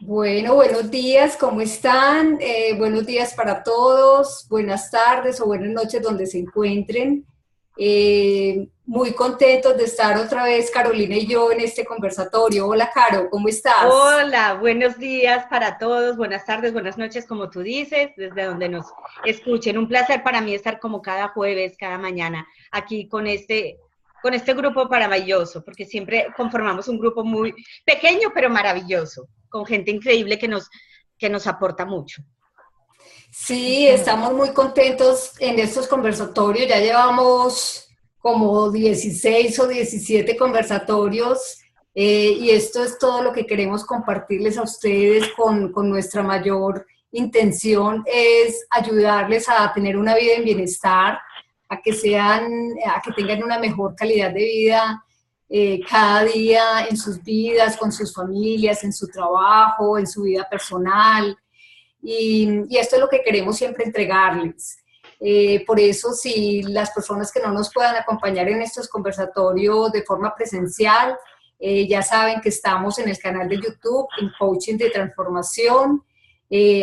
Bueno, buenos días, ¿cómo están? Buenos días para todos, buenas tardes o buenas noches donde se encuentren. Muy contentos de estar otra vez Carolina y yo en este conversatorio. Hola, Caro, ¿cómo estás? Hola, buenos días para todos, buenas tardes, buenas noches, como tú dices, desde donde nos escuchen. Un placer para mí estar como cada jueves, cada mañana, aquí con este grupo maravilloso, porque siempre conformamos un grupo muy pequeño, pero maravilloso, con gente increíble que nos aporta mucho. Sí, estamos muy contentos en estos conversatorios. Ya llevamos como 16 o 17 conversatorios y esto es todo lo que queremos compartirles a ustedes con nuestra mayor intención es ayudarles a tener una vida en bienestar, a que tengan una mejor calidad de vida cada día en sus vidas, con sus familias, en su trabajo, en su vida personal. Y esto es lo que queremos siempre entregarles. Por eso, si las personas que no nos puedan acompañar en estos conversatorios de forma presencial, ya saben que estamos en el canal de YouTube, en Coaching de Transformación.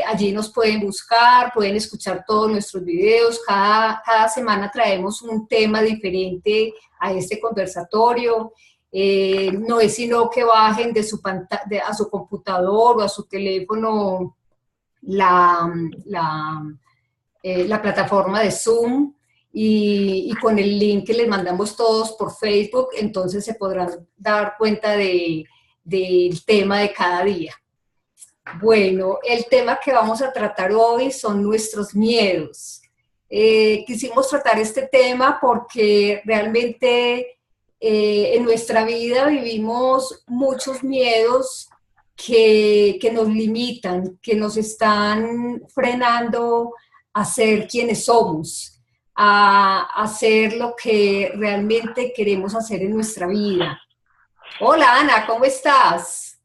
Allí nos pueden buscar, pueden escuchar todos nuestros videos. Cada semana traemos un tema diferente a este conversatorio. No es sino que bajen a su computador o a su teléfono la, la, la plataforma de Zoom y con el link que les mandamos todos por Facebook, entonces se podrán dar cuenta del tema de cada día. Bueno, el tema que vamos a tratar hoy son nuestros miedos. Quisimos tratar este tema porque realmente en nuestra vida vivimos muchos miedos que nos limitan, que nos están frenando a ser quienes somos, a hacer lo que realmente queremos hacer en nuestra vida. Hola Ana, ¿cómo estás?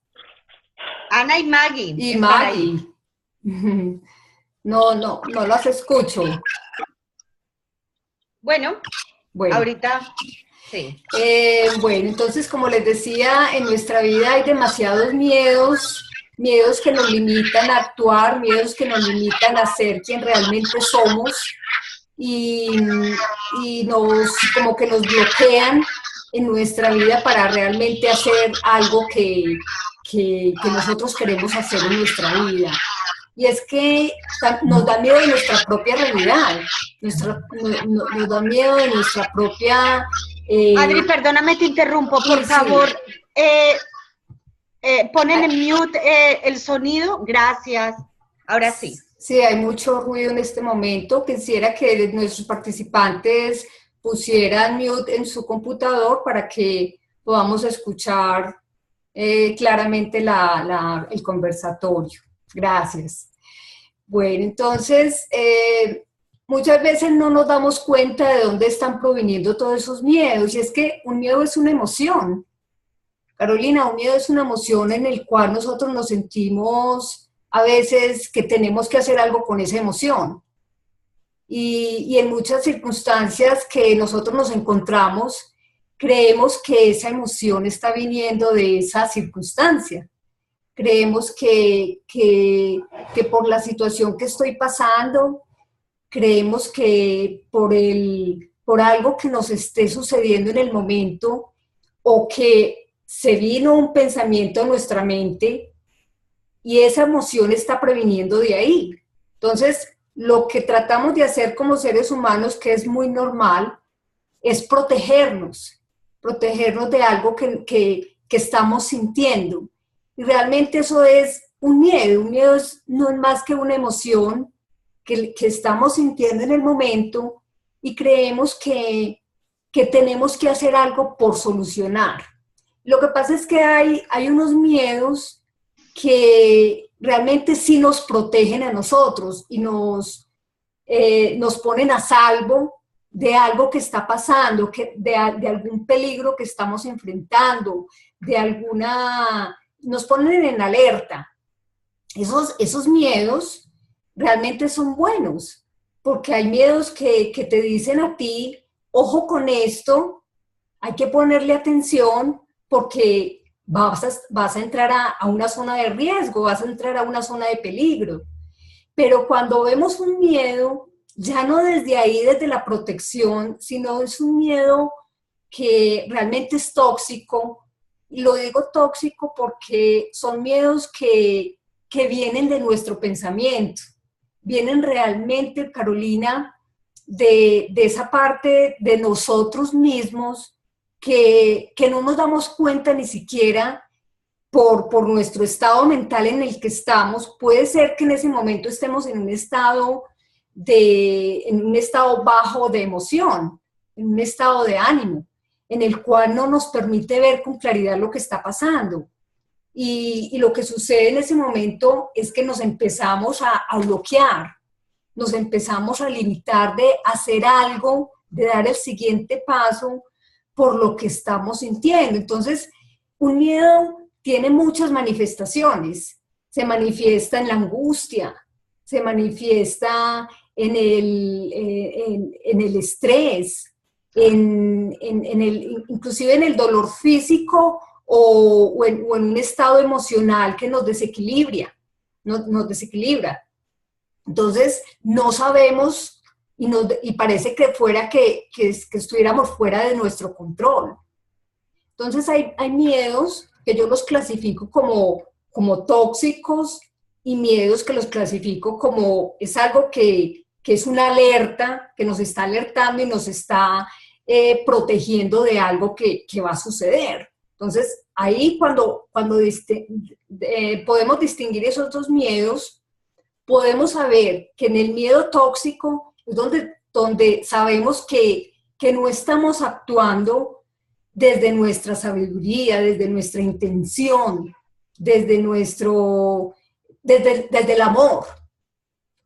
Ana y Maggie Y están ahí. Maggie. No las escucho. Bueno, Bueno, ahorita sí. bueno, entonces como les decía, en nuestra vida hay demasiados miedos, miedos que nos limitan a actuar, miedos que nos limitan a ser quien realmente somos y, y como que nos bloquean en nuestra vida para realmente hacer algo que nosotros queremos hacer en nuestra vida. Y es que nos da miedo de nuestra propia realidad, nos da miedo de nuestra propia... Adri, Eh, perdóname, te interrumpo, por sí, sí, favor. Eh, ponen en hay, mute el sonido. Gracias. Ahora sí. sí, hay mucho ruido en este momento. Quisiera que nuestros participantes pusieran mute en su computador para que podamos escuchar claramente el conversatorio. Gracias. Bueno, entonces, muchas veces no nos damos cuenta de dónde están proviniendo todos esos miedos. Y es que un miedo es una emoción. Carolina, un miedo es una emoción en el cual nosotros nos sentimos a veces que tenemos que hacer algo con esa emoción. Y en muchas circunstancias que nosotros nos encontramos, creemos que esa emoción está viniendo de esa circunstancia. Creemos que por la situación que estoy pasando, creemos que por algo que nos esté sucediendo en el momento o que se vino un pensamiento a nuestra mente y esa emoción está previniendo de ahí. Entonces, lo que tratamos de hacer como seres humanos, que es muy normal, es protegernos de algo que estamos sintiendo. Y realmente eso es un miedo no es más que una emoción que estamos sintiendo en el momento y creemos que tenemos que hacer algo por solucionar. Lo que pasa es que hay unos miedos que realmente sí nos protegen a nosotros y nos ponen a salvo de algo que está pasando, de algún peligro que estamos enfrentando, nos ponen en alerta. Esos miedos realmente son buenos, porque hay miedos que te dicen a ti, ojo con esto, hay que ponerle atención porque vas a entrar a una zona de riesgo, vas a entrar a una zona de peligro. Pero cuando vemos un miedo, ya no desde ahí, desde la protección, sino es un miedo que realmente es tóxico. Y lo digo tóxico porque son miedos que vienen de nuestro pensamiento, vienen realmente, Carolina, de esa parte de nosotros mismos que no nos damos cuenta ni siquiera por nuestro estado mental en el que estamos. Puede ser que en ese momento estemos en un estado bajo de emoción, en un estado de ánimo, en el cual no nos permite ver con claridad lo que está pasando. Y lo que sucede en ese momento es que nos empezamos a bloquear, nos empezamos a limitar de hacer algo, de dar el siguiente paso por lo que estamos sintiendo. Entonces, un miedo tiene muchas manifestaciones. Se manifiesta en la angustia, se manifiesta en el estrés, inclusive en el dolor físico o en un estado emocional que nos desequilibra, nos desequilibra. Entonces, no sabemos y parece que fuera que estuviéramos fuera de nuestro control. Entonces, hay miedos que yo los clasifico como tóxicos y miedos que los clasifico como es algo que es una alerta, que nos está alertando y nos está protegiendo de algo que va a suceder. Entonces, ahí cuando podemos distinguir esos dos miedos, podemos saber que en el miedo tóxico es donde sabemos que no estamos actuando desde nuestra sabiduría, desde nuestra intención, desde el amor.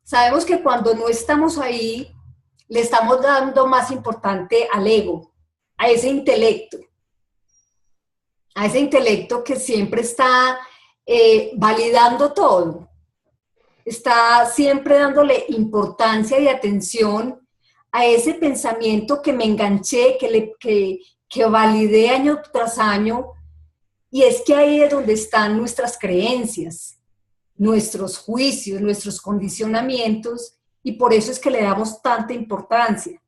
Sabemos que cuando no estamos ahí, le estamos dando más importante al ego, a ese intelecto que siempre está validando todo, está siempre dándole importancia y atención a ese pensamiento que me enganché, que validé año tras año, y es que ahí es donde están nuestras creencias, nuestros juicios, nuestros condicionamientos, y por eso es que le damos tanta importancia.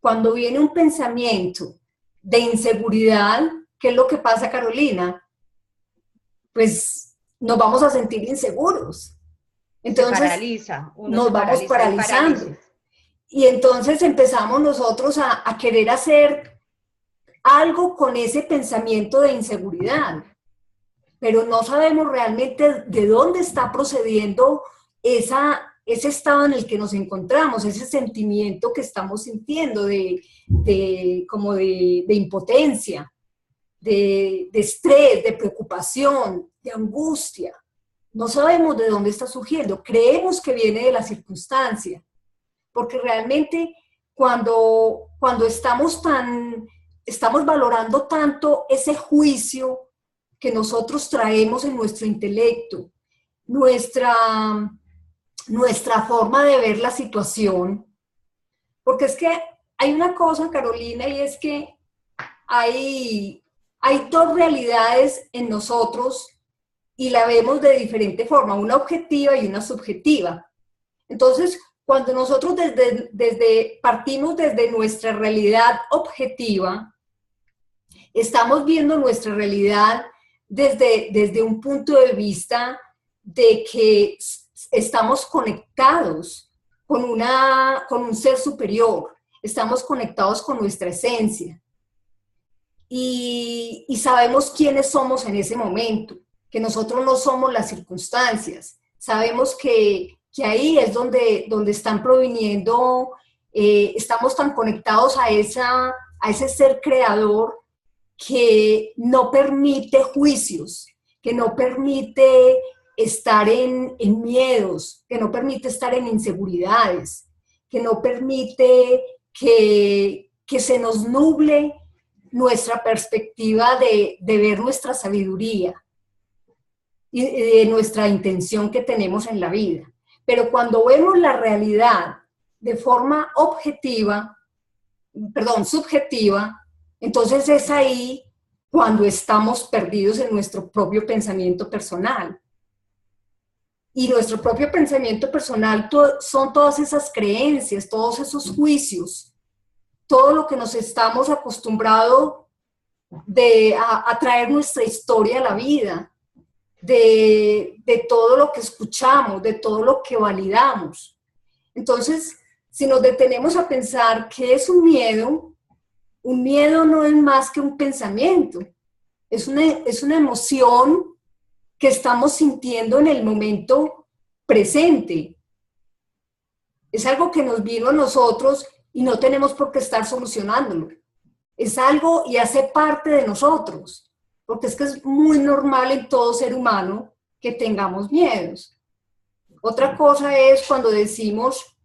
Cuando viene un pensamiento de inseguridad, ¿qué es lo que pasa, Carolina? Pues nos vamos a sentir inseguros. Entonces, nos vamos paralizando. Y entonces empezamos nosotros a querer hacer algo con ese pensamiento de inseguridad, pero no sabemos realmente de dónde está procediendo ese estado en el que nos encontramos, ese sentimiento que estamos sintiendo como de impotencia, de estrés, de preocupación, de angustia. No sabemos de dónde está surgiendo, creemos que viene de la circunstancia, porque realmente cuando estamos valorando tanto ese juicio que nosotros traemos en nuestro intelecto, nuestra forma de ver la situación, porque es que hay una cosa, Carolina, y es que hay dos realidades en nosotros y la vemos de diferente forma, una objetiva y una subjetiva. Entonces, cuando nosotros partimos desde nuestra realidad objetiva, estamos viendo nuestra realidad desde un punto de vista de que estamos conectados con un ser superior, estamos conectados con nuestra esencia y sabemos quiénes somos en ese momento, que nosotros no somos las circunstancias, sabemos que ahí es donde están proviniendo, estamos tan conectados a ese ser creador que no permite juicios, que no permite estar en miedos, que no permite estar en inseguridades, que no permite que se nos nuble nuestra perspectiva de ver nuestra sabiduría y de nuestra intención que tenemos en la vida. Pero cuando vemos la realidad de forma subjetiva, entonces es ahí cuando estamos perdidos en nuestro propio pensamiento personal. Y nuestro propio pensamiento personal son todas esas creencias, todos esos juicios, todo lo que nos estamos acostumbrados a traer nuestra historia a la vida, de todo lo que escuchamos, de todo lo que validamos. Entonces, si nos detenemos a pensar qué es un miedo no es más que un pensamiento, es una emoción que estamos sintiendo en el momento presente. Es algo que nos vino a nosotros y no tenemos por qué estar solucionándolo. Es algo y hace parte de nosotros, porque es que es muy normal en todo ser humano que tengamos miedos. Otra cosa es cuando decimos,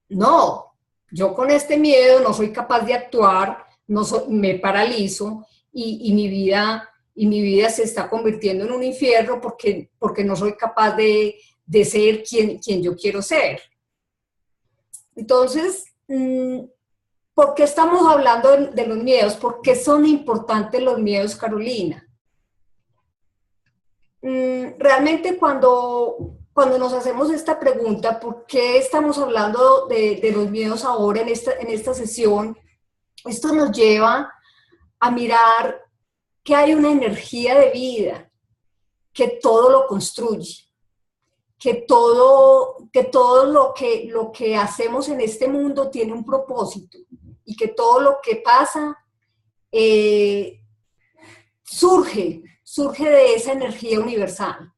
no, yo con este miedo no soy capaz de actuar, me paralizo y mi vida se está convirtiendo en un infierno porque no soy capaz de ser quien yo quiero ser. Entonces, ¿por qué estamos hablando de los miedos? ¿Por qué son importantes los miedos, Carolina? Realmente cuando nos hacemos esta pregunta, ¿por qué estamos hablando de los miedos ahora en esta sesión? Esto nos lleva a mirar que hay una energía de vida que todo lo construye, que todo lo que hacemos en este mundo tiene un propósito y que todo lo que pasa surge de esa energía universal.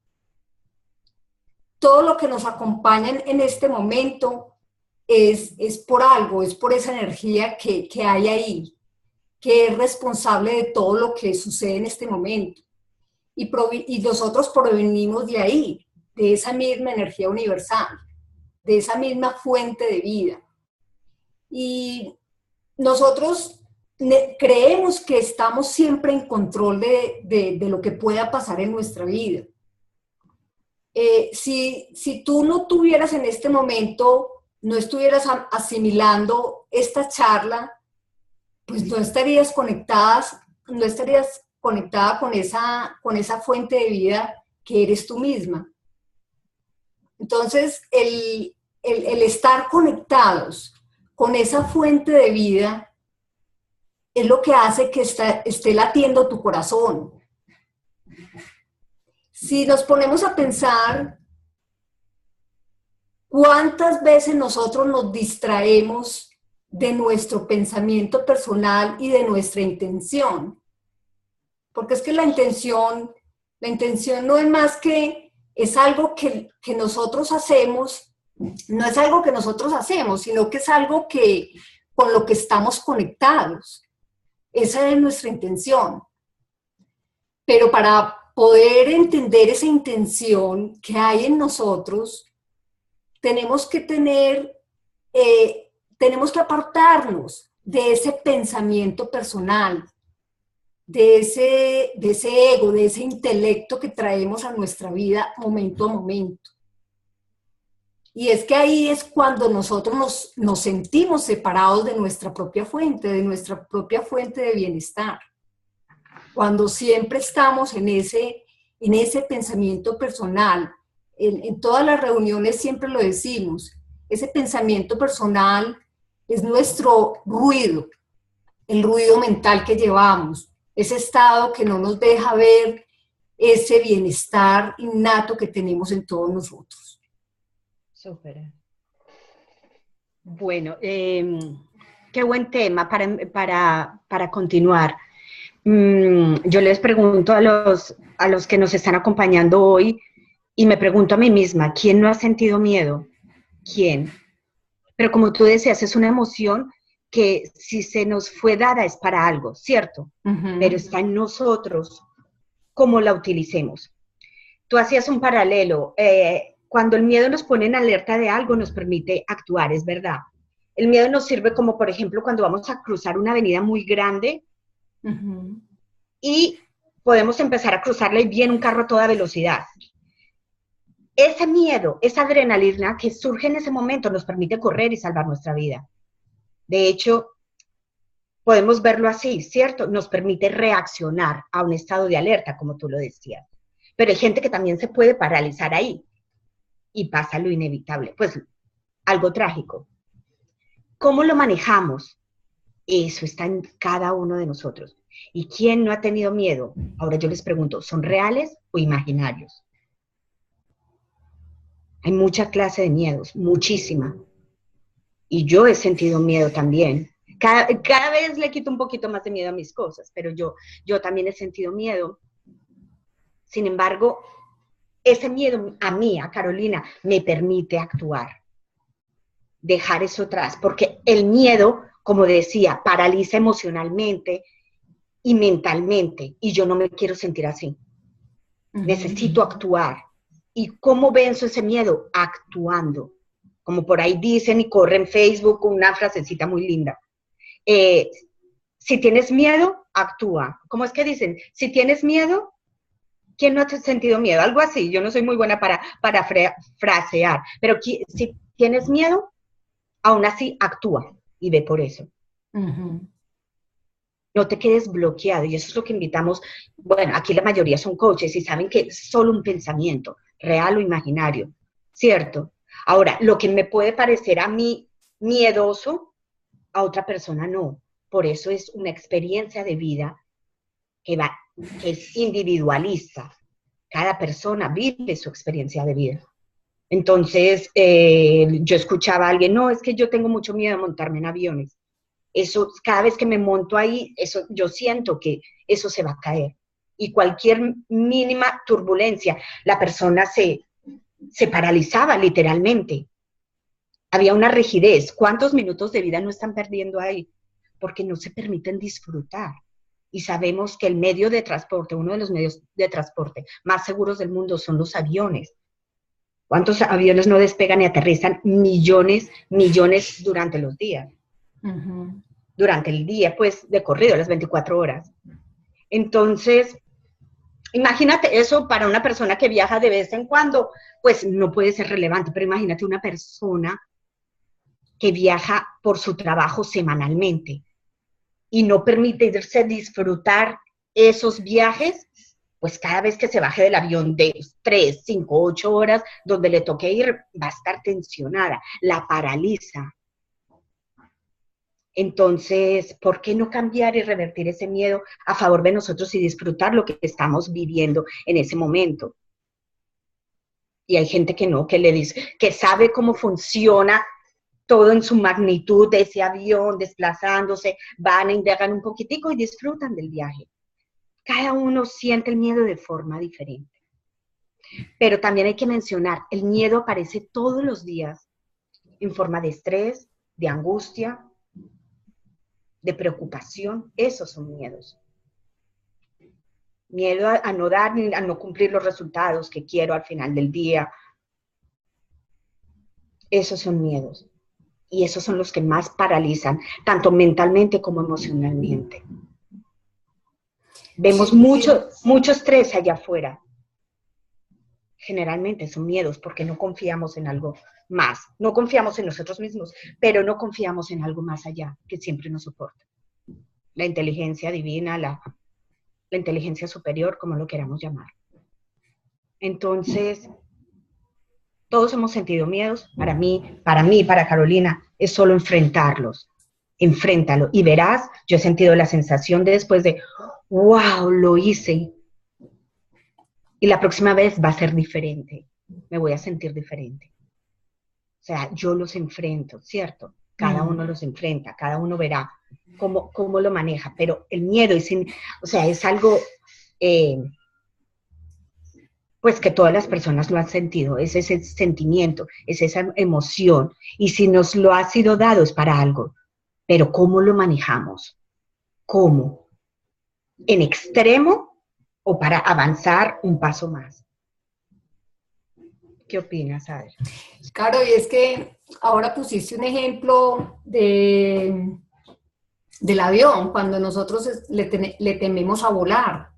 Todo lo que nos acompaña en este momento es por algo, es por esa energía que hay ahí, que es responsable de todo lo que sucede en este momento. Y nosotros provenimos de ahí, de esa misma energía universal, de esa misma fuente de vida. Y nosotros creemos que estamos siempre en control de lo que pueda pasar en nuestra vida. Si tú no tuvieras en este momento, no estuvieras asimilando esta charla, pues no estarías conectada con esa fuente de vida que eres tú misma. Entonces, el estar conectados con esa fuente de vida es lo que hace que esté latiendo tu corazón. Si nos ponemos a pensar cuántas veces nosotros nos distraemos de nuestro pensamiento personal y de nuestra intención, porque es que la intención no es más que, es algo que nosotros hacemos, no es algo que nosotros hacemos, sino que es algo con lo que estamos conectados. Esa es nuestra intención. Pero para poder entender esa intención que hay en nosotros, tenemos que apartarnos de ese pensamiento personal, de ese ego, de ese intelecto que traemos a nuestra vida momento a momento. Y es que ahí es cuando nosotros nos sentimos separados de nuestra propia fuente de bienestar. Cuando siempre estamos en ese pensamiento personal, en todas las reuniones siempre lo decimos, ese pensamiento personal es nuestro ruido, el ruido mental que llevamos, ese estado que no nos deja ver ese bienestar innato que tenemos en todos nosotros. Súper. Bueno, qué buen tema para continuar. Yo les pregunto a los que nos están acompañando hoy y me pregunto a mí misma, ¿quién no ha sentido miedo? ¿Quién? Pero como tú decías, es una emoción que si se nos fue dada es para algo, ¿cierto? Uh-huh. Pero está en nosotros cómo la utilicemos. Tú hacías un paralelo. Cuando el miedo nos pone en alerta de algo, nos permite actuar, es verdad. El miedo nos sirve como, por ejemplo, cuando vamos a cruzar una avenida muy grande, uh-huh, y podemos empezar a cruzarla y viene un carro a toda velocidad. Ese miedo, esa adrenalina que surge en ese momento nos permite correr y salvar nuestra vida. De hecho, podemos verlo así, ¿cierto? Nos permite reaccionar a un estado de alerta, como tú lo decías. Pero hay gente que también se puede paralizar ahí y pasa lo inevitable, pues algo trágico. ¿Cómo lo manejamos? Eso está en cada uno de nosotros. ¿Y quién no ha tenido miedo? Ahora yo les pregunto, ¿son reales o imaginarios? Hay mucha clase de miedos, muchísima. Y yo he sentido miedo también. Cada vez le quito un poquito más de miedo a mis cosas, pero yo también he sentido miedo. Sin embargo, ese miedo a mí, a Carolina, me permite actuar, dejar eso atrás, porque el miedo, como decía, paraliza emocionalmente y mentalmente, y yo no me quiero sentir así. Necesito actuar. ¿Y cómo venzo ese miedo? Actuando. Como por ahí dicen y corre en Facebook una frasecita muy linda. Si tienes miedo, actúa. ¿Cómo es que dicen? Si tienes miedo, ¿quién no ha sentido miedo? Algo así. Yo no soy muy buena para frasear, pero si tienes miedo, aún así actúa y ve por eso. No te quedes bloqueado, y eso es lo que invitamos. Bueno, aquí la mayoría son coaches y saben que es solo un pensamiento, real o imaginario, ¿cierto? Ahora, lo que me puede parecer a mí miedoso, a otra persona no. Por eso es una experiencia de vida que es individualista. Cada persona vive su experiencia de vida. Entonces, yo escuchaba a alguien, no, es que yo tengo mucho miedo de montarme en aviones. Eso, cada vez que me monto ahí, eso, yo siento que eso se va a caer. Y cualquier mínima turbulencia, la persona se paralizaba literalmente. Había una rigidez. ¿Cuántos minutos de vida no están perdiendo ahí? Porque no se permiten disfrutar. Y sabemos que el medio de transporte, uno de los medios de transporte más seguros del mundo son los aviones. ¿Cuántos aviones no despegan y aterrizan? Millones durante los días. Durante el día, pues, de corrido, las 24 horas. Entonces, imagínate eso para una persona que viaja de vez en cuando, pues no puede ser relevante, pero imagínate una persona que viaja por su trabajo semanalmente y no permitirse disfrutar esos viajes, pues cada vez que se baje del avión de 3, 5, 8 horas, donde le toque ir, va a estar tensionada, la paraliza. Entonces, ¿por qué no cambiar y revertir ese miedo a favor de nosotros y disfrutar lo que estamos viviendo en ese momento? Y hay gente que no, que le dice, que sabe cómo funciona todo en su magnitud de ese avión, desplazándose, van, indagan un poquitico y disfrutan del viaje. Cada uno siente el miedo de forma diferente. Pero también hay que mencionar, el miedo aparece todos los días en forma de estrés, de angustia, de preocupación. Esos son miedos. Miedo a no dar, a no cumplir los resultados que quiero al final del día. Esos son miedos. Y esos son los que más paralizan, tanto mentalmente como emocionalmente. Vemos mucho estrés allá afuera. Generalmente son miedos porque no confiamos en algo más. No confiamos en nosotros mismos, pero no confiamos en algo más allá que siempre nos soporta. La inteligencia divina, la inteligencia superior, como lo queramos llamar. Entonces, todos hemos sentido miedos. Para mí, para Carolina, es solo enfrentarlos. Enfréntalo y verás, yo he sentido la sensación de después de, wow, lo hice. Y la próxima vez va a ser diferente. Me voy a sentir diferente. O sea, yo los enfrento, ¿cierto? Cada uno los enfrenta, cada uno verá cómo lo maneja. Pero el miedo es algo, pues que todas las personas lo han sentido. Es ese sentimiento, es esa emoción. Y si nos lo ha sido dado es para algo. Pero ¿cómo lo manejamos? ¿Cómo? ¿En extremo o para avanzar un paso más? ¿Qué opinas, Adri? Claro, y es que ahora pusiste un ejemplo del avión, cuando nosotros le tememos a volar.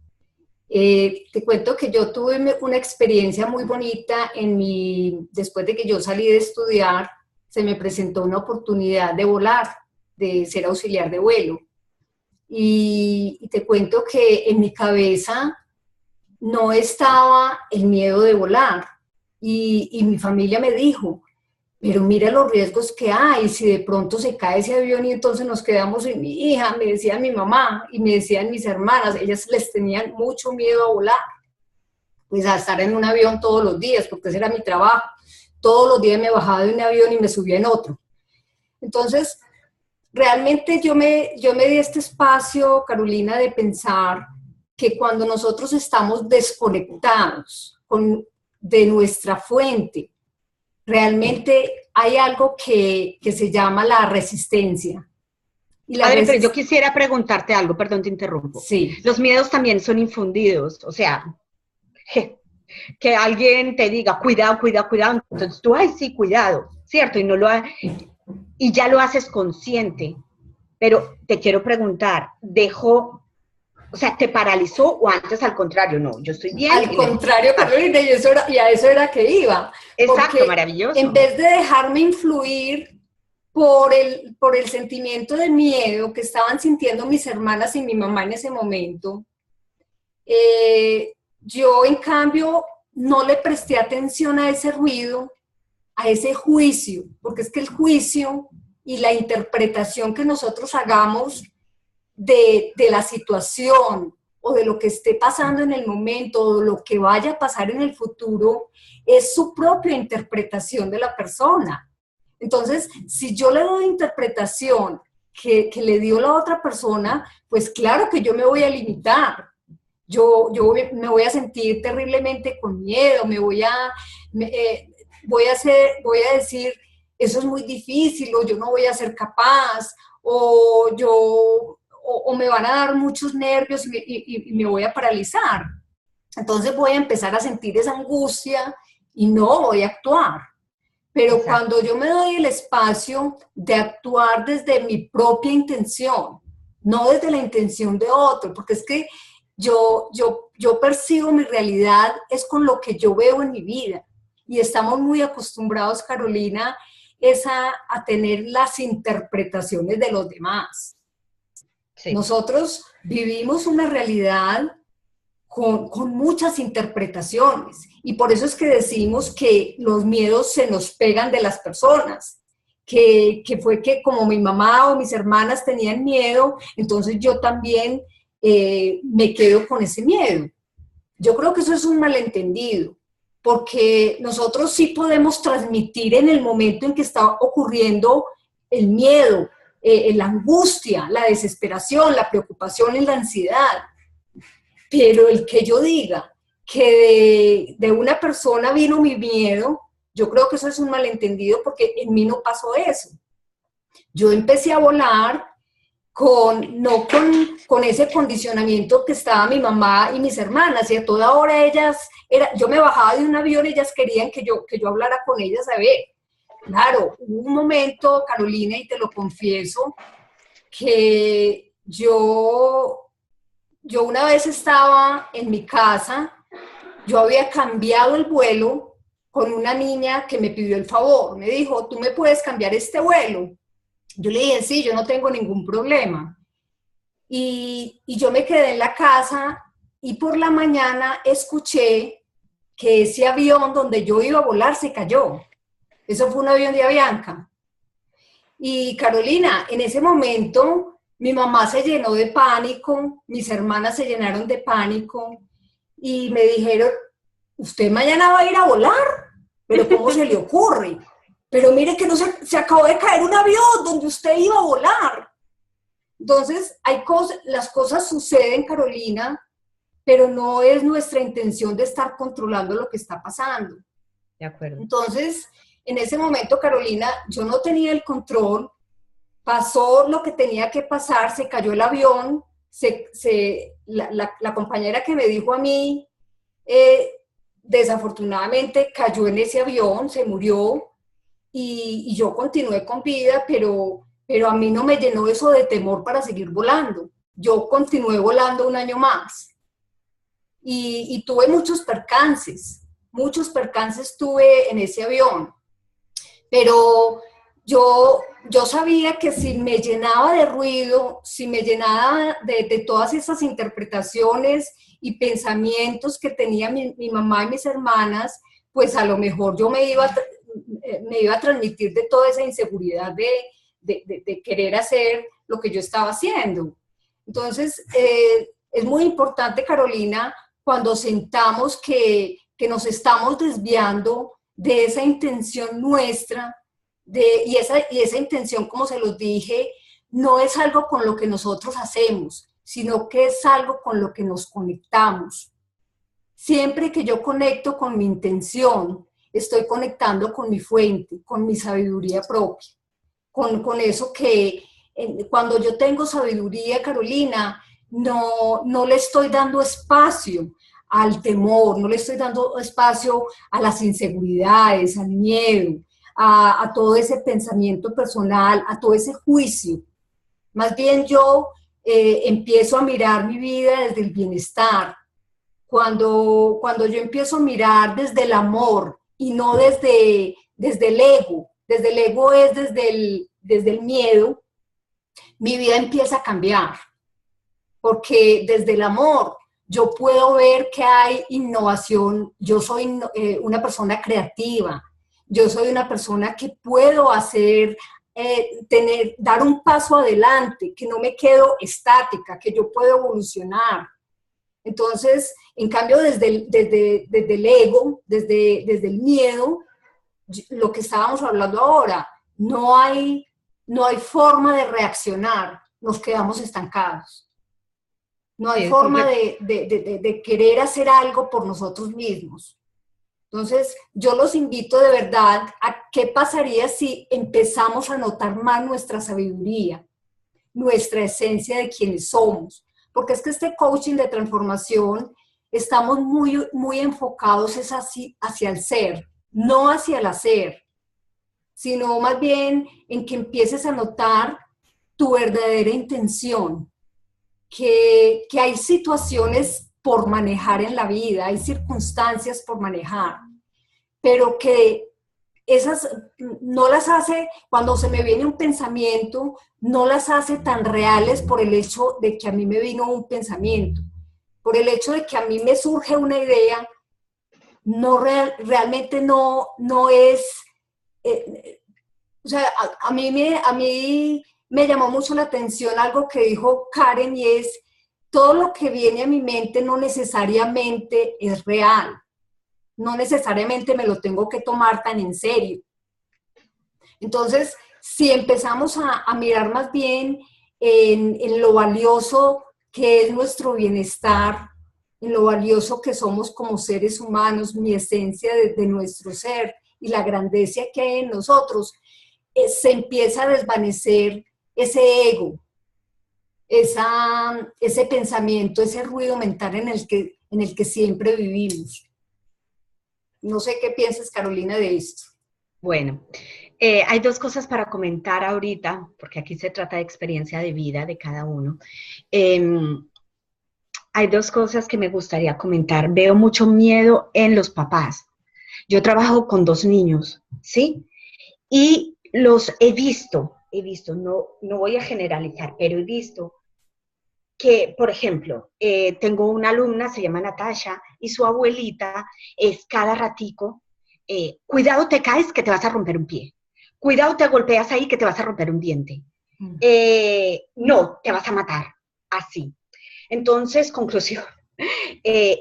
Te cuento que yo tuve una experiencia muy bonita después de que yo salí de estudiar, se me presentó una oportunidad de volar, de ser auxiliar de vuelo. y te cuento que en mi cabeza no estaba el miedo de volar. Y mi familia me dijo, pero mira los riesgos que hay, si de pronto se cae ese avión y entonces nos quedamos sin mi hija, me decía mi mamá y me decían mis hermanas, ellas les tenían mucho miedo a volar, pues a estar en un avión todos los días, porque ese era mi trabajo. Todos los días me bajaba de un avión y me subía en otro. Entonces, realmente yo me di este espacio, Carolina, de pensar que cuando nosotros estamos desconectados de nuestra fuente, realmente hay algo que se llama la resistencia. Y la Adri, pero yo quisiera preguntarte algo, perdón, te interrumpo. Sí. Los miedos también son infundidos, o sea, que alguien te diga, cuidado, cuidado, cuidado, entonces tú, ay, sí, cuidado, ¿cierto? Y ya lo haces consciente, pero te quiero preguntar, o sea, ¿te paralizó o antes al contrario? No, yo estoy bien. Al contrario, Carolina, y a eso era que iba. Exacto, maravilloso. En vez de dejarme influir por el sentimiento de miedo que estaban sintiendo mis hermanas y mi mamá en ese momento, yo en cambio no le presté atención a ese ruido, a ese juicio, porque es que el juicio y la interpretación que nosotros hagamos de la situación o de lo que esté pasando en el momento o lo que vaya a pasar en el futuro es su propia interpretación de la persona. Entonces, si yo le doy interpretación que le dio la otra persona, pues claro que yo me voy a limitar. Yo me voy a sentir terriblemente con miedo, voy a decir, eso es muy difícil, o yo no voy a ser capaz, o me van a dar muchos nervios y me voy a paralizar. Entonces voy a empezar a sentir esa angustia y no voy a actuar. Pero exacto, cuando yo me doy el espacio de actuar desde mi propia intención, no desde la intención de otro, porque es que yo percibo mi realidad es con lo que yo veo en mi vida. Y estamos muy acostumbrados, Carolina, a tener las interpretaciones de los demás. Sí. Nosotros vivimos una realidad con muchas interpretaciones y por eso es que decimos que los miedos se nos pegan de las personas, que fue que como mi mamá o mis hermanas tenían miedo, entonces yo también me quedo con ese miedo. Yo creo que eso es un malentendido, porque nosotros sí podemos transmitir en el momento en que está ocurriendo el miedo, la angustia, la desesperación, la preocupación y la ansiedad. Pero el que yo diga que de una persona vino mi miedo, yo creo que eso es un malentendido porque en mí no pasó eso. Yo empecé a volar no con ese condicionamiento que estaba mi mamá y mis hermanas, y a toda hora yo me bajaba de un avión y ellas querían que yo hablara con ellas, a ver. Claro, hubo un momento, Carolina, y te lo confieso, que yo una vez estaba en mi casa, yo había cambiado el vuelo con una niña que me pidió el favor, me dijo, ¿tú me puedes cambiar este vuelo? Yo le dije, sí, yo no tengo ningún problema. Y yo me quedé en la casa y por la mañana escuché que ese avión donde yo iba a volar se cayó. Eso fue un avión de Avianca. Y Carolina, en ese momento mi mamá se llenó de pánico, mis hermanas se llenaron de pánico y me dijeron, ¿usted mañana va a ir a volar? ¿Pero cómo se le ocurre? Pero mire que no se acabó de caer un avión donde usted iba a volar. Entonces, las cosas suceden, Carolina, pero no es nuestra intención de estar controlando lo que está pasando. De acuerdo. Entonces, en ese momento, Carolina, yo no tenía el control, pasó lo que tenía que pasar, se cayó el avión, la compañera que me dijo a mí, desafortunadamente cayó en ese avión, se murió, y yo continué con vida, pero a mí no me llenó eso de temor para seguir volando. Yo continué volando un año más. Y tuve muchos percances tuve en ese avión. Pero yo sabía que si me llenaba de ruido, si me llenaba de todas esas interpretaciones y pensamientos que tenía mi mamá y mis hermanas, pues a lo mejor yo me iba a transmitir de toda esa inseguridad de querer hacer lo que yo estaba haciendo. Entonces, es muy importante, Carolina, cuando sentamos que nos estamos desviando de esa intención nuestra, y esa intención, como se los dije, no es algo con lo que nosotros hacemos, sino que es algo con lo que nos conectamos. Siempre que yo conecto con mi intención, estoy conectando con mi fuente, con mi sabiduría propia, con eso que cuando yo tengo sabiduría, Carolina, no le estoy dando espacio al temor, no le estoy dando espacio a las inseguridades, al miedo, a todo ese pensamiento personal, a todo ese juicio. Más bien yo empiezo a mirar mi vida desde el bienestar. Cuando yo empiezo a mirar desde el amor y no desde el ego es desde el miedo, mi vida empieza a cambiar. Porque desde el amor yo puedo ver que hay innovación. Yo soy una persona creativa, yo soy una persona que puedo hacer, dar un paso adelante, que no me quedo estática, que yo puedo evolucionar. Entonces, en cambio, desde el ego, desde el miedo, lo que estábamos hablando ahora, no hay forma de reaccionar, nos quedamos estancados. No hay forma de querer hacer algo por nosotros mismos. Entonces, yo los invito de verdad a qué pasaría si empezamos a notar más nuestra sabiduría, nuestra esencia de quienes somos. Porque es que este coaching de transformación estamos muy enfocados es hacia el ser, no hacia el hacer, sino más bien en que empieces a notar tu verdadera intención, que hay situaciones por manejar en la vida, hay circunstancias por manejar, pero que esas no las hace, cuando se me viene un pensamiento, no las hace tan reales por el hecho de que a mí me vino un pensamiento, por el hecho de que a mí me surge una idea, realmente no es, o sea, a mí me llamó mucho la atención algo que dijo Karen, y es, todo lo que viene a mi mente no necesariamente es real, no necesariamente me lo tengo que tomar tan en serio. Entonces, si empezamos a mirar más bien en lo valioso que es nuestro bienestar, en lo valioso que somos como seres humanos, mi esencia de nuestro ser y la grandeza que hay en nosotros, se empieza a desvanecer ese ego, ese pensamiento, ese ruido mental en el que siempre vivimos. No sé qué piensas, Carolina, de esto. Bueno, hay dos cosas para comentar ahorita, porque aquí se trata de experiencia de vida de cada uno. Hay dos cosas que me gustaría comentar. Veo mucho miedo en los papás. Yo trabajo con 2 niños, ¿sí? Y los he visto, no voy a generalizar, pero he visto que, por ejemplo, tengo una alumna, se llama Natasha, y su abuelita es cada ratico, cuidado te caes que te vas a romper un pie, cuidado te golpeas ahí que te vas a romper un diente, no, te vas a matar, así. Entonces, conclusión,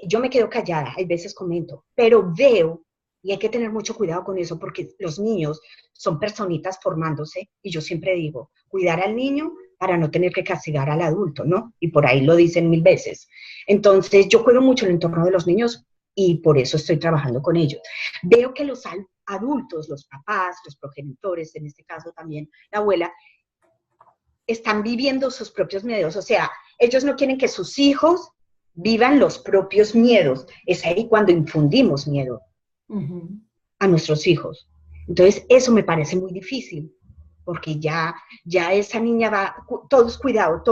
yo me quedo callada, hay veces comento, pero veo, y hay que tener mucho cuidado con eso, porque los niños son personitas formándose, y yo siempre digo, cuidar al niño para no tener que castigar al adulto, ¿no? Y por ahí lo dicen 1000 veces. Entonces, yo cuido mucho el entorno de los niños, y por eso estoy trabajando con ellos. Veo que los adultos, los papás, los progenitores, en este caso también la abuela, están viviendo sus propios miedos, o sea, ellos no quieren que sus hijos vivan los propios miedos. Es ahí cuando infundimos miedo a nuestros hijos. Entonces, eso me parece muy difícil, porque ya esa niña va, todo es cuidado,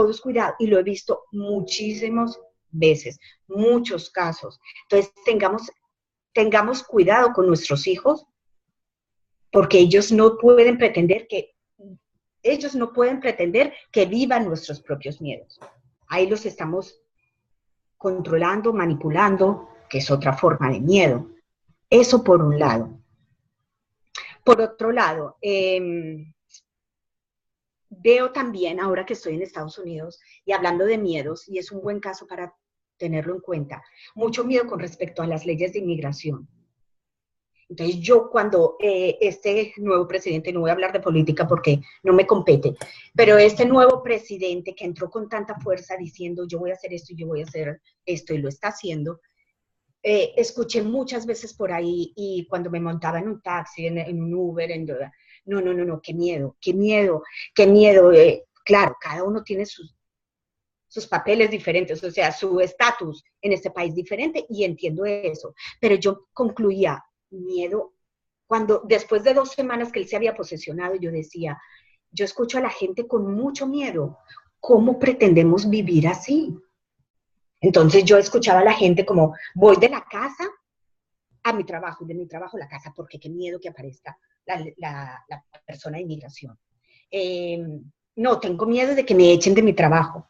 y lo he visto muchísimas veces, muchos casos. Entonces, tengamos cuidado con nuestros hijos, porque ellos no pueden pretender que vivan nuestros propios miedos. Ahí los estamos controlando, manipulando, que es otra forma de miedo. Eso por un lado. Por otro lado, veo también, ahora que estoy en Estados Unidos y hablando de miedos, y es un buen caso para tenerlo en cuenta, mucho miedo con respecto a las leyes de inmigración. Entonces yo cuando este nuevo presidente, no voy a hablar de política porque no me compete, pero este nuevo presidente que entró con tanta fuerza diciendo yo voy a hacer esto y yo voy a hacer esto y lo está haciendo, escuché muchas veces por ahí y cuando me montaba en un taxi, en un Uber, no, qué miedo, qué miedo, qué miedo. Claro, cada uno tiene sus papeles diferentes, o sea, su estatus en este país diferente y entiendo eso, pero yo concluía, miedo, cuando después de 2 semanas que él se había posesionado, yo decía, yo escucho a la gente con mucho miedo, ¿cómo pretendemos vivir así? Entonces yo escuchaba a la gente como, voy de la casa a mi trabajo, de mi trabajo a la casa, porque qué miedo que aparezca la persona de inmigración. No, tengo miedo de que me echen de mi trabajo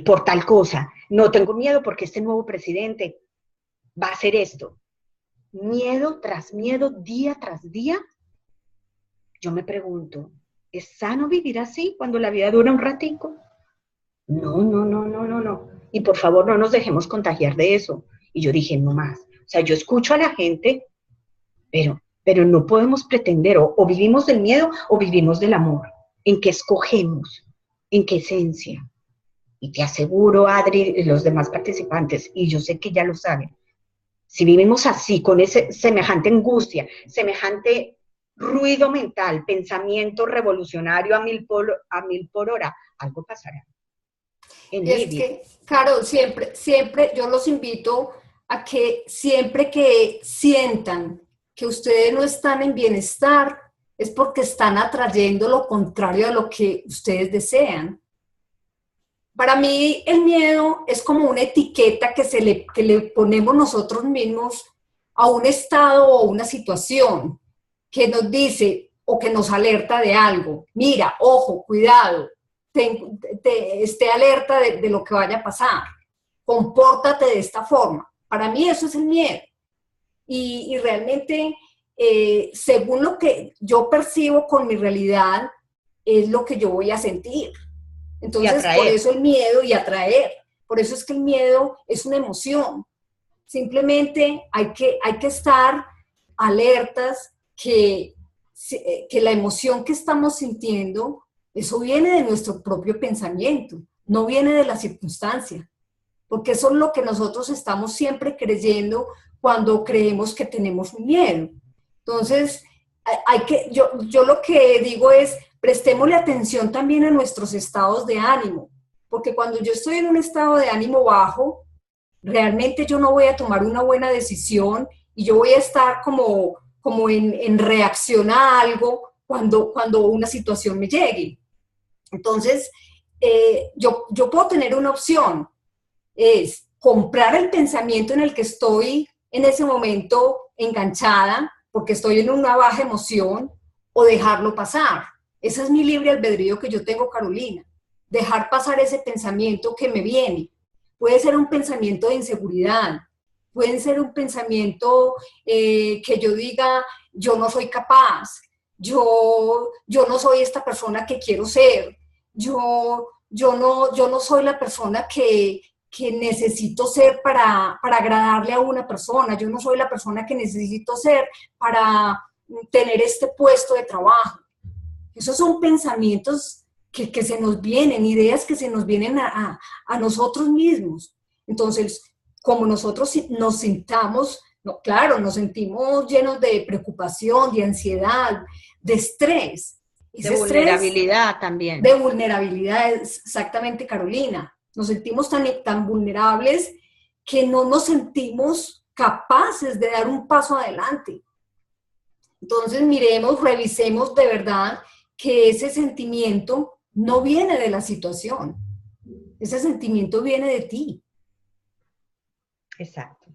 por tal cosa. No, tengo miedo porque este nuevo presidente va a hacer esto. Miedo tras miedo, día tras día. Yo me pregunto, ¿es sano vivir así cuando la vida dura un ratico? No. Y por favor, no nos dejemos contagiar de eso. Y yo dije, no más. O sea, yo escucho a la gente, pero no podemos pretender, o vivimos del miedo o vivimos del amor. ¿En qué escogemos? ¿En qué esencia? Y te aseguro, Adri, y los demás participantes, y yo sé que ya lo saben, si vivimos así, con ese semejante angustia, semejante ruido mental, pensamiento revolucionario a mil por hora, algo pasará. Y es que, Caro, siempre yo los invito a que siempre que sientan que ustedes no están en bienestar, es porque están atrayendo lo contrario a lo que ustedes desean. Para mí el miedo es como una etiqueta que le ponemos nosotros mismos a un estado o una situación que nos dice o que nos alerta de algo. Mira, ojo, cuidado, esté alerta de lo que vaya a pasar. Compórtate de esta forma. Para mí eso es el miedo. Y realmente, según lo que yo percibo con mi realidad, es lo que yo voy a sentir. Entonces, por eso el miedo y atraer. Por eso es que el miedo es una emoción. Simplemente hay que estar alertas que la emoción que estamos sintiendo, eso viene de nuestro propio pensamiento, no viene de la circunstancia. Porque eso es lo que nosotros estamos siempre creyendo cuando creemos que tenemos un miedo. Entonces, yo lo que digo es, prestémosle atención también a nuestros estados de ánimo, porque cuando yo estoy en un estado de ánimo bajo, realmente yo no voy a tomar una buena decisión y yo voy a estar como en reacción a algo cuando una situación me llegue. Entonces, yo puedo tener una opción, es comprar el pensamiento en el que estoy en ese momento enganchada, porque estoy en una baja emoción, o dejarlo pasar. Ese es mi libre albedrío que yo tengo, Carolina. Dejar pasar ese pensamiento que me viene. Puede ser un pensamiento de inseguridad, puede ser un pensamiento que yo diga, yo no soy capaz, yo no soy esta persona que quiero ser, yo no soy la persona que necesito ser para agradarle a una persona, yo no soy la persona que necesito ser para tener este puesto de trabajo. Esos son pensamientos que se nos vienen, ideas que se nos vienen a nosotros mismos. Entonces, como nosotros nos sintamos, no, claro, nos sentimos llenos de preocupación, de ansiedad, de estrés. Ese de vulnerabilidad estrés, también. De vulnerabilidad, exactamente, Carolina. Nos sentimos tan vulnerables que no nos sentimos capaces de dar un paso adelante. Entonces, miremos, revisemos de verdad que ese sentimiento no viene de la situación. Ese sentimiento viene de ti. Exacto.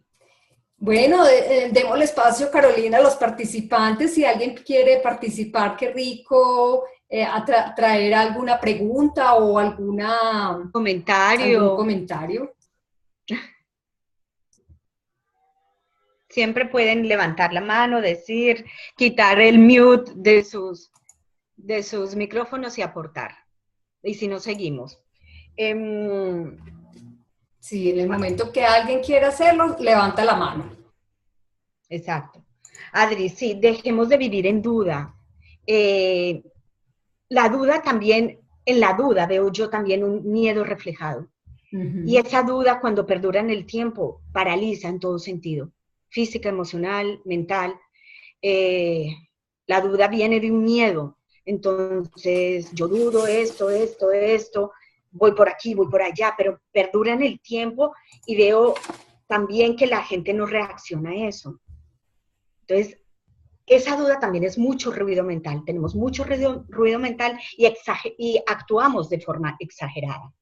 Bueno, demos espacio, Carolina, a los participantes. Si alguien quiere participar, qué rico, traer alguna pregunta o algún Comentario. comentario. Siempre pueden levantar la mano, decir, quitar el mute de sus micrófonos y aportar. Y si no, seguimos. Sí, en el momento que alguien quiera hacerlo, levanta la mano. Exacto. Adri, sí, dejemos de vivir en duda. La duda también, en la duda veo yo también un miedo reflejado. Y esa duda, cuando perdura en el tiempo, paraliza en todo sentido, física, emocional, mental. La duda viene de un miedo. Entonces, yo dudo esto, voy por aquí, voy por allá, pero perdura en el tiempo y veo también que la gente no reacciona a eso. Entonces, esa duda también es mucho ruido mental. Tenemos mucho ruido mental y actuamos de forma exagerada.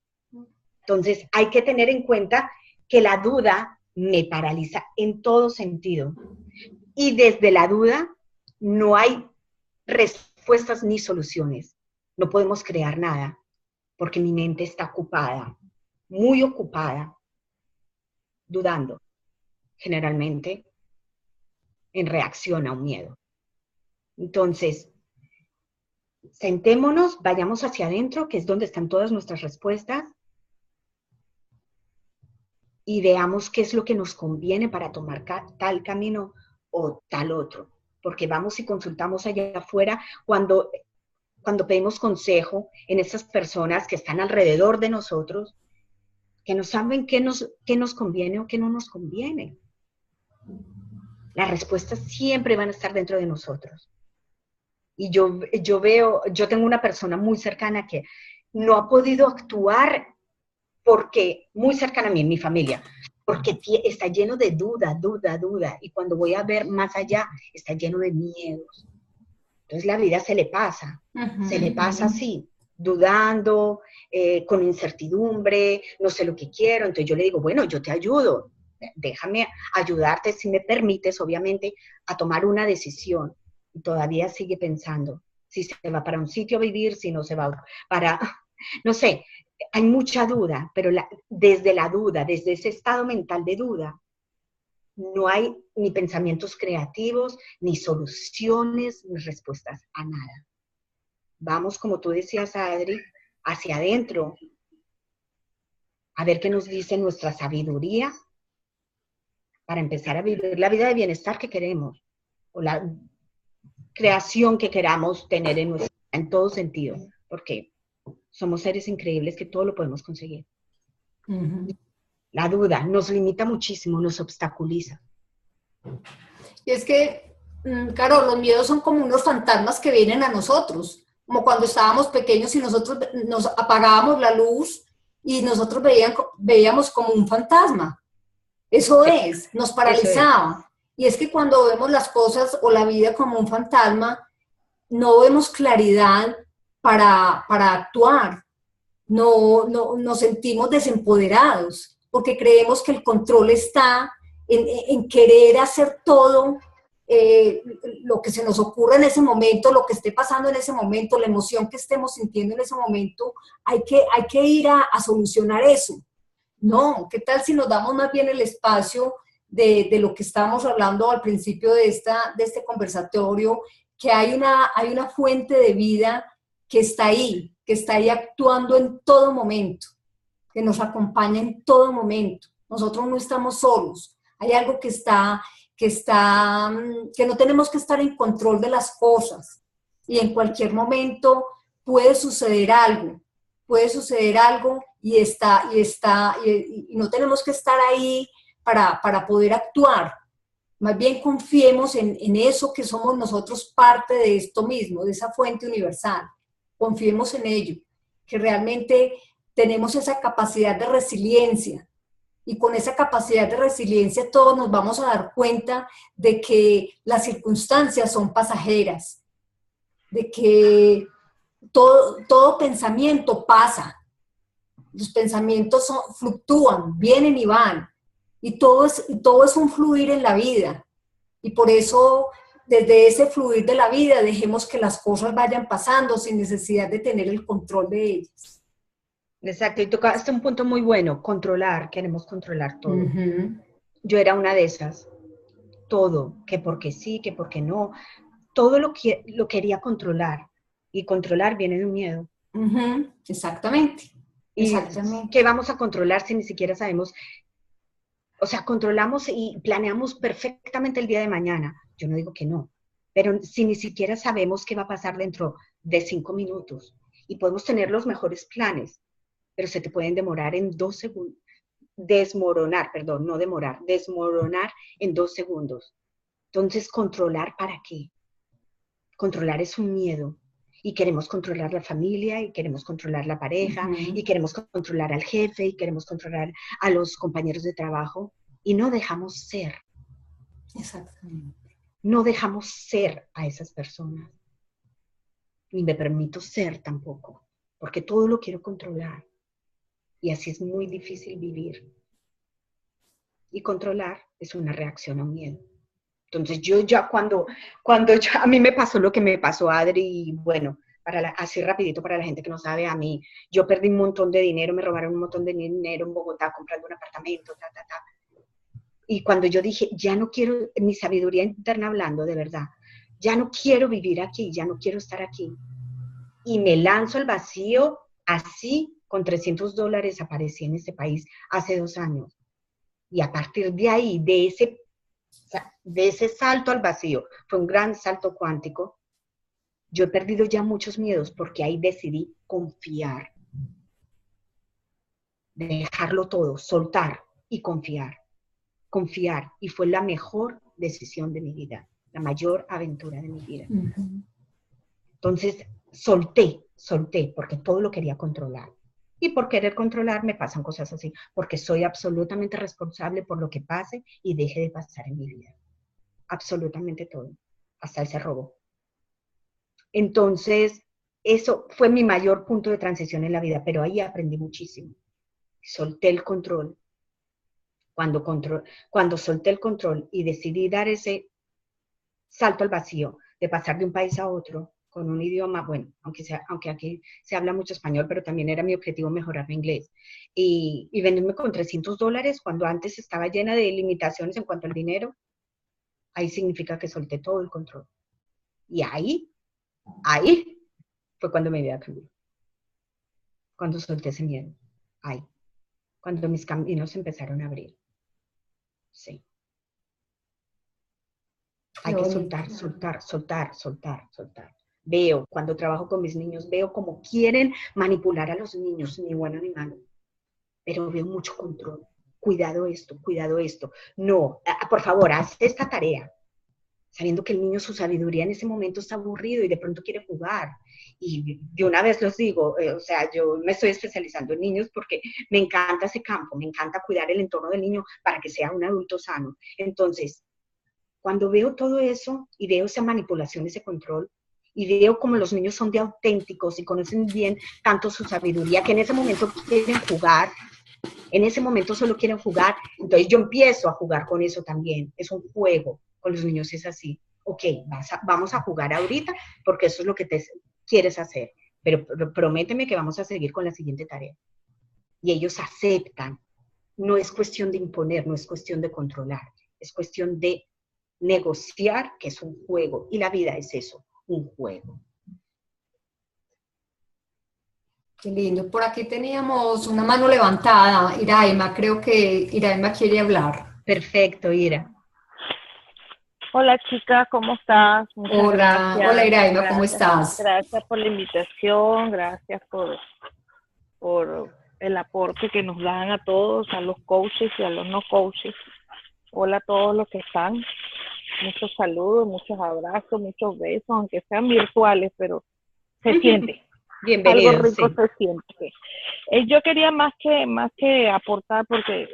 Entonces, hay que tener en cuenta que la duda me paraliza en todo sentido. Y desde la duda no hay respuestas ni soluciones. No podemos crear nada porque mi mente está ocupada, muy ocupada, dudando, generalmente en reacción a un miedo. Entonces, sentémonos, vayamos hacia adentro, que es donde están todas nuestras respuestas, y veamos qué es lo que nos conviene para tomar tal camino o tal otro. Porque vamos y consultamos allá afuera cuando pedimos consejo en esas personas que están alrededor de nosotros, que no saben qué nos conviene o qué no nos conviene. Las respuestas siempre van a estar dentro de nosotros. Y yo tengo una persona muy cercana que no ha podido actuar porque, muy cercana a mí, en mi familia, porque está lleno de duda, y cuando voy a ver más allá, está lleno de miedos. Entonces la vida se le pasa así, dudando, con incertidumbre, no sé lo que quiero. Entonces yo le digo, bueno, yo te ayudo, déjame ayudarte, si me permites, obviamente, a tomar una decisión. Y todavía sigue pensando si se va para un sitio a vivir, si no se va para, no sé, hay mucha duda, pero desde la duda, desde ese estado mental de duda, no hay ni pensamientos creativos, ni soluciones, ni respuestas a nada. Vamos, como tú decías, Adri, hacia adentro, a ver qué nos dice nuestra sabiduría para empezar a vivir la vida de bienestar que queremos, o la creación que queramos tener en todo sentido, porque somos seres increíbles que todo lo podemos conseguir. La duda nos limita muchísimo, nos obstaculiza. Y es que, claro, los miedos son como unos fantasmas que vienen a nosotros, como cuando estábamos pequeños y nosotros nos apagábamos la luz y nosotros veíamos como un fantasma. Eso es, nos paralizaba. Y es que cuando vemos las cosas o la vida como un fantasma, no vemos claridad para actuar. No nos sentimos desempoderados porque creemos que el control está en querer hacer todo lo que se nos ocurra en ese momento, lo que esté pasando en ese momento, la emoción que estemos sintiendo en ese momento, hay que ir a solucionar eso. No, ¿qué tal si nos damos más bien el espacio de lo que estábamos hablando al principio de este conversatorio, que hay una fuente de vida que está ahí actuando en todo momento, que nos acompaña en todo momento. Nosotros no estamos solos. Hay algo que no tenemos que estar en control de las cosas. Y en cualquier momento puede suceder algo y no tenemos que estar ahí para poder actuar. Más bien confiemos en eso que somos nosotros parte de esto mismo, de esa fuente universal. Confiemos en ello, que realmente tenemos esa capacidad de resiliencia. Y con esa capacidad de resiliencia todos nos vamos a dar cuenta de que las circunstancias son pasajeras, de que todo pensamiento pasa. Los pensamientos fluctúan, vienen y van. Y todo es un fluir en la vida. Y por eso, desde ese fluir de la vida, dejemos que las cosas vayan pasando sin necesidad de tener el control de ellas. Exacto, y tocaste un punto muy bueno, controlar, queremos controlar todo. Uh-huh. Yo era una de esas, todo, que porque sí, que porque no, todo lo quería controlar, y controlar viene de un miedo. Uh-huh. Exactamente, ¿Y exactamente. qué vamos a controlar si ni siquiera sabemos? O sea, controlamos y planeamos perfectamente el día de mañana. Yo no digo que no, pero si ni siquiera sabemos qué va a pasar dentro de 5 minutos, y podemos tener los mejores planes, pero se te pueden demorar en 2 segundos, desmoronar en 2 segundos. Entonces, ¿controlar para qué? Controlar es un miedo. Y queremos controlar la familia, y queremos controlar la pareja, Uh-huh. y queremos controlar al jefe, y queremos controlar a los compañeros de trabajo, y no dejamos ser. Exactamente. No dejamos ser a esas personas. Ni me permito ser tampoco, porque todo lo quiero controlar. Y así es muy difícil vivir. Y controlar es una reacción a un miedo. Entonces yo ya cuando ya a mí me pasó lo que me pasó, Adri, y bueno, así rapidito para la gente que no sabe, a mí, yo perdí un montón de dinero, me robaron un montón de dinero en Bogotá comprando un apartamento, Y cuando yo dije, ya no quiero, mi sabiduría interna hablando, de verdad, ya no quiero vivir aquí, ya no quiero estar aquí. Y me lanzo al vacío, así, con $300 aparecí en este país hace 2 años. Y a partir de ahí, de ese salto al vacío, fue un gran salto cuántico, yo he perdido ya muchos miedos porque ahí decidí confiar, dejarlo todo, soltar y confiar. Confiar, y fue la mejor decisión de mi vida, la mayor aventura de mi vida. Uh-huh. Entonces, solté, porque todo lo quería controlar. Y por querer controlar me pasan cosas así, porque soy absolutamente responsable por lo que pase y deje de pasar en mi vida. Absolutamente todo, hasta ese robo. Entonces, eso fue mi mayor punto de transición en la vida, pero ahí aprendí muchísimo. Solté el control. Cuando solté el control y decidí dar ese salto al vacío, de pasar de un país a otro, con un idioma, bueno, aunque aquí se habla mucho español, pero también era mi objetivo mejorar mi inglés. Y venirme con $300 cuando antes estaba llena de limitaciones en cuanto al dinero, ahí significa que solté todo el control. Y ahí fue cuando mi vida cambió. Cuando solté ese miedo. Ahí. Cuando mis caminos empezaron a abrir. Sí. Hay que soltar. Veo, cuando trabajo con mis niños, veo cómo quieren manipular a los niños, ni bueno ni malo. Pero veo mucho control. Cuidado esto. No, por favor, haz esta tarea. Sabiendo que el niño, su sabiduría en ese momento está aburrido y de pronto quiere jugar. Y de una vez los digo, o sea, yo me estoy especializando en niños porque me encanta ese campo, me encanta cuidar el entorno del niño para que sea un adulto sano. Entonces, cuando veo todo eso y veo esa manipulación, ese control, y veo como los niños son de auténticos y conocen bien tanto su sabiduría, que en ese momento quieren jugar, en ese momento solo quieren jugar, entonces yo empiezo a jugar con eso también, es un juego, con los niños es así, ok, vamos a jugar ahorita porque eso es lo que te quieres hacer, pero prométeme que vamos a seguir con la siguiente tarea. Y ellos aceptan, no es cuestión de imponer, no es cuestión de controlar, es cuestión de negociar, que es un juego, y la vida es eso, un juego. Qué lindo. Por aquí teníamos una mano levantada, Iraima. Creo que Iraima quiere hablar. Perfecto, Ira. Hola chica, ¿cómo estás? Muchas Hola, gracias. hola Iraima, ¿cómo estás? Gracias por la invitación, gracias por el aporte que nos dan a todos, a los coaches y a los no coaches. Hola a todos los que están. Muchos saludos, muchos abrazos, muchos besos, aunque sean virtuales, pero se siente. Bienvenido, algo rico sí. se siente. Yo quería más que aportar, porque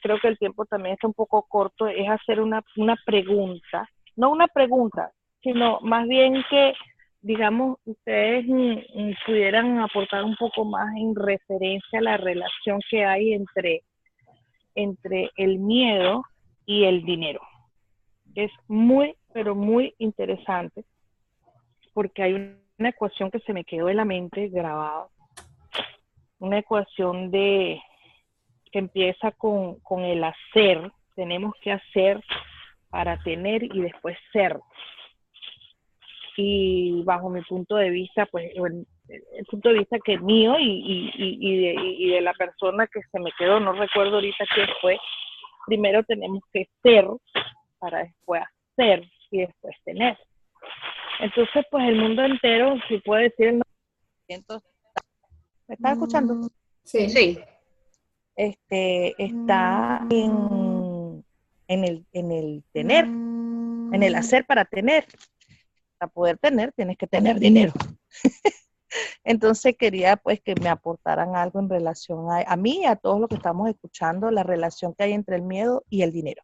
creo que el tiempo también está un poco corto, es hacer una pregunta, no una pregunta, sino más bien que, digamos, ustedes pudieran aportar un poco más en referencia a la relación que hay entre entre el miedo y el dinero. Es muy, pero muy interesante porque hay una ecuación que se me quedó en la mente grabada. Una ecuación que empieza con el hacer. Tenemos que hacer para tener y después ser. Y bajo mi punto de vista, pues el punto de vista que es mío y de la persona que se me quedó, no recuerdo ahorita quién fue, primero tenemos que ser para después hacer y después tener. Entonces, pues el mundo entero, si puede decir el 90%, ¿me estás escuchando? Sí. Sí. Está en el tener, en el hacer para tener. Para poder tener, tienes que tener dinero. Entonces quería pues que me aportaran algo en relación a mí y a todos los que estamos escuchando, la relación que hay entre el miedo y el dinero.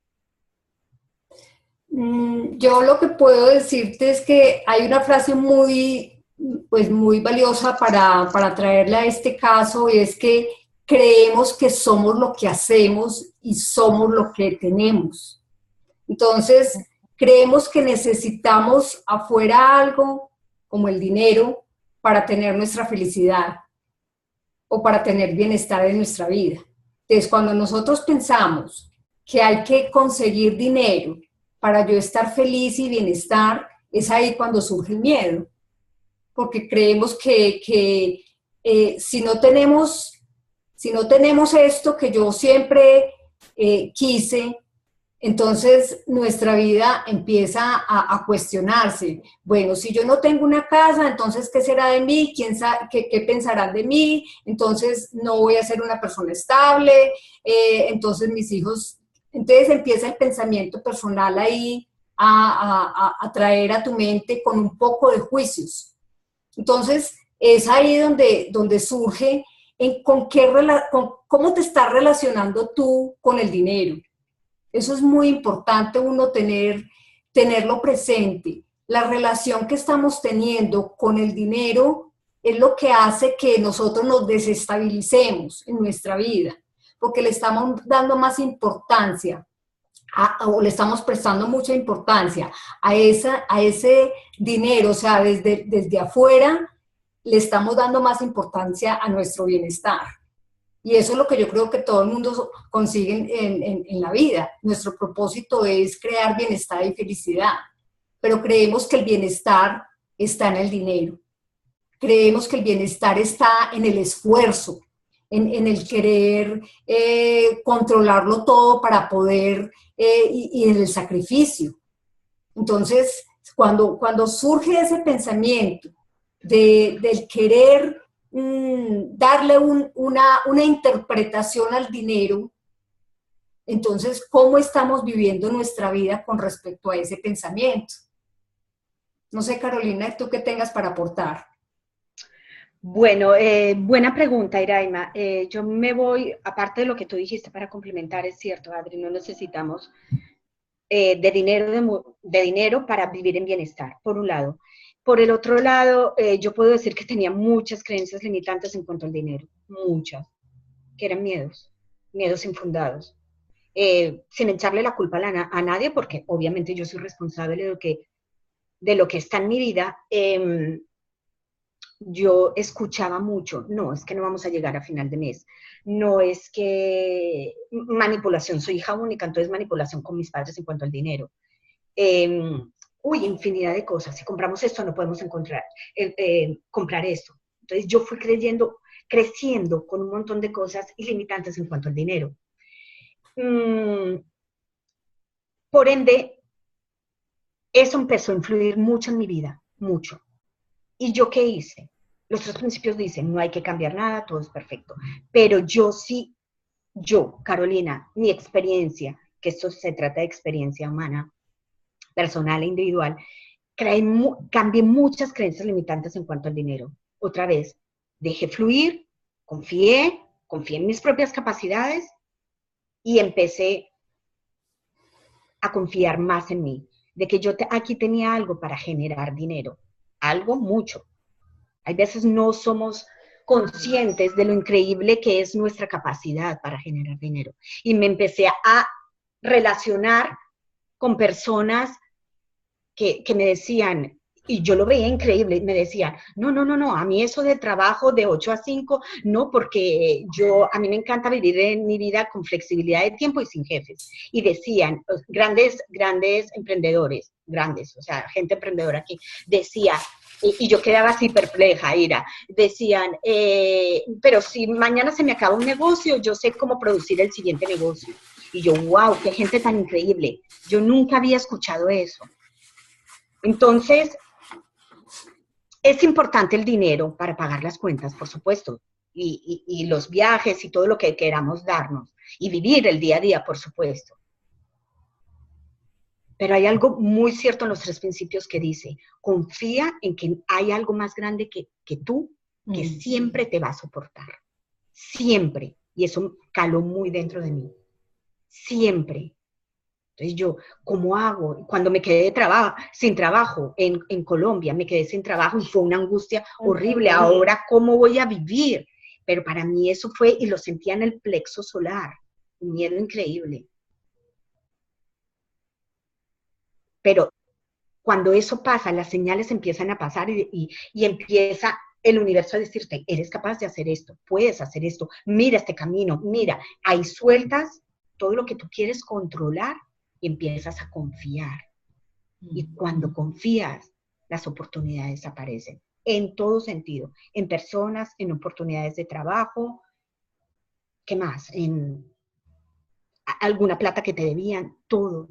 Yo lo que puedo decirte es que hay una frase muy, pues muy valiosa para traerla a este caso, y es que creemos que somos lo que hacemos y somos lo que tenemos. Entonces, creemos que necesitamos afuera algo como el dinero para tener nuestra felicidad o para tener bienestar en nuestra vida. Entonces, cuando nosotros pensamos que hay que conseguir dinero para yo estar feliz y bienestar, es ahí cuando surge el miedo, porque creemos que si no tenemos esto que yo siempre quise, entonces nuestra vida empieza a cuestionarse. Bueno, si yo no tengo una casa, entonces ¿qué será de mí? ¿Quién sabe qué pensarán de mí? Entonces no voy a ser una persona estable, entonces mis hijos... Entonces empieza el pensamiento personal ahí a traer a tu mente con un poco de juicios. Entonces es ahí donde surge con cómo te estás relacionando tú con el dinero. Eso es muy importante uno tenerlo presente. La relación que estamos teniendo con el dinero es lo que hace que nosotros nos desestabilicemos en nuestra vida, porque le estamos dando más importancia o le estamos prestando mucha importancia a ese dinero, o sea, desde afuera le estamos dando más importancia a nuestro bienestar. Y eso es lo que yo creo que todo el mundo consigue en la vida. Nuestro propósito es crear bienestar y felicidad, pero creemos que el bienestar está en el dinero. Creemos que el bienestar está en el esfuerzo, en el querer controlarlo todo para poder, y en el sacrificio. Entonces, cuando surge ese pensamiento del querer darle una interpretación al dinero, entonces, ¿cómo estamos viviendo nuestra vida con respecto a ese pensamiento? No sé, Carolina, ¿tú qué tengas para aportar? Bueno, buena pregunta, Iraima. Yo me voy, aparte de lo que tú dijiste para complementar, es cierto, Adri, no necesitamos de dinero para vivir en bienestar, por un lado. Por el otro lado, yo puedo decir que tenía muchas creencias limitantes en cuanto al dinero, muchas, que eran miedos infundados. Sin echarle la culpa a nadie, porque obviamente yo soy responsable de lo que está en mi vida. Yo escuchaba mucho, no, es que no vamos a llegar a final de mes, no, es que manipulación, soy hija única, entonces manipulación con mis padres en cuanto al dinero. Infinidad de cosas, si compramos esto no podemos comprar esto. Entonces yo fui creciendo con un montón de cosas ilimitantes en cuanto al dinero. Por ende, eso empezó a influir mucho en mi vida, mucho. ¿Y yo qué hice? Los 3 principios dicen, no hay que cambiar nada, todo es perfecto. Pero yo, Carolina, mi experiencia, que esto se trata de experiencia humana, personal e individual, cambié muchas creencias limitantes en cuanto al dinero. Otra vez, dejé fluir, confié en mis propias capacidades y empecé a confiar más en mí, de que yo aquí tenía algo para generar dinero, algo mucho. Hay veces no somos conscientes de lo increíble que es nuestra capacidad para generar dinero. Y me empecé a relacionar con personas que me decían, y yo lo veía increíble, me decían, no, a mí eso de trabajo de 8 a 5, no, porque a mí me encanta vivir en mi vida con flexibilidad de tiempo y sin jefes. Y decían, grandes emprendedores, o sea, gente emprendedora aquí, decía, y yo quedaba así perpleja, Ira, decían, pero si mañana se me acaba un negocio, yo sé cómo producir el siguiente negocio. Y yo, wow, qué gente tan increíble. Yo nunca había escuchado eso. Entonces, es importante el dinero para pagar las cuentas, por supuesto, y los viajes y todo lo que queramos darnos, y vivir el día a día, por supuesto. Pero hay algo muy cierto en los 3 principios que dice, confía en que hay algo más grande que tú, que siempre te va a soportar. Siempre. Y eso caló muy dentro de mí. Siempre. Entonces yo, ¿cómo hago? Cuando me quedé sin trabajo en Colombia, me quedé sin trabajo y fue una angustia horrible. Ahora, ¿cómo voy a vivir? Pero para mí eso fue, y lo sentía en el plexo solar, un miedo increíble. Pero cuando eso pasa, las señales empiezan a pasar y empieza el universo a decirte, eres capaz de hacer esto, puedes hacer esto, mira este camino, mira, ahí sueltas todo lo que tú quieres controlar y empiezas a confiar. Y cuando confías, las oportunidades aparecen en todo sentido, en personas, en oportunidades de trabajo, ¿qué más? En alguna plata que te debían, todo.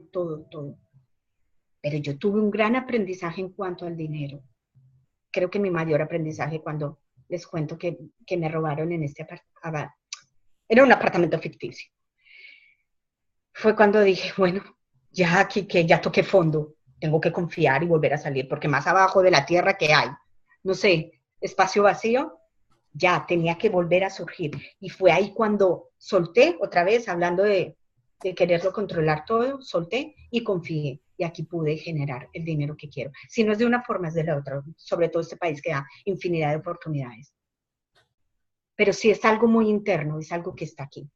Pero yo tuve un gran aprendizaje en cuanto al dinero. Creo que mi mayor aprendizaje cuando les cuento que me robaron en este apartamento, era un apartamento ficticio. Fue cuando dije, bueno, ya aquí que ya toqué fondo, tengo que confiar y volver a salir, porque más abajo de la tierra que hay, no sé, espacio vacío, ya tenía que volver a surgir. Y fue ahí cuando solté, otra vez, hablando de quererlo controlar todo, solté y confié. Y aquí pude generar el dinero que quiero. Si no es de una forma, es de la otra. Sobre todo este país que da infinidad de oportunidades. Pero sí es algo muy interno, es algo que está aquí.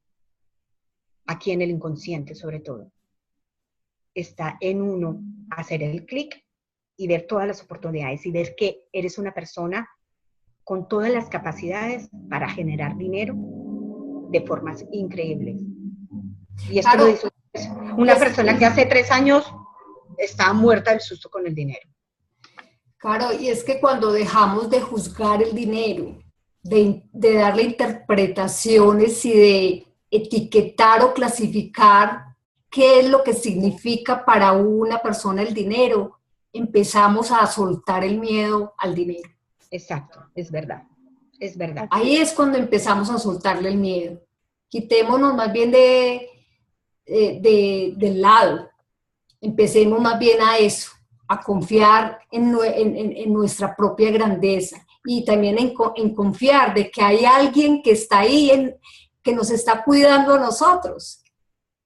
Aquí en el inconsciente, sobre todo. Está en uno hacer el clic y ver todas las oportunidades y ver que eres una persona con todas las capacidades para generar dinero de formas increíbles. Y esto lo dice una persona que hace 3 años estaba muerta del susto con el dinero. Claro, y es que cuando dejamos de juzgar el dinero, de darle interpretaciones y de etiquetar o clasificar qué es lo que significa para una persona el dinero, empezamos a soltar el miedo al dinero. Exacto, es verdad, es verdad. Ahí es cuando empezamos a soltarle el miedo. Quitémonos más bien del lado. Empecemos más bien a eso, a confiar en nuestra propia grandeza y también en confiar de que hay alguien que está ahí, que nos está cuidando a nosotros,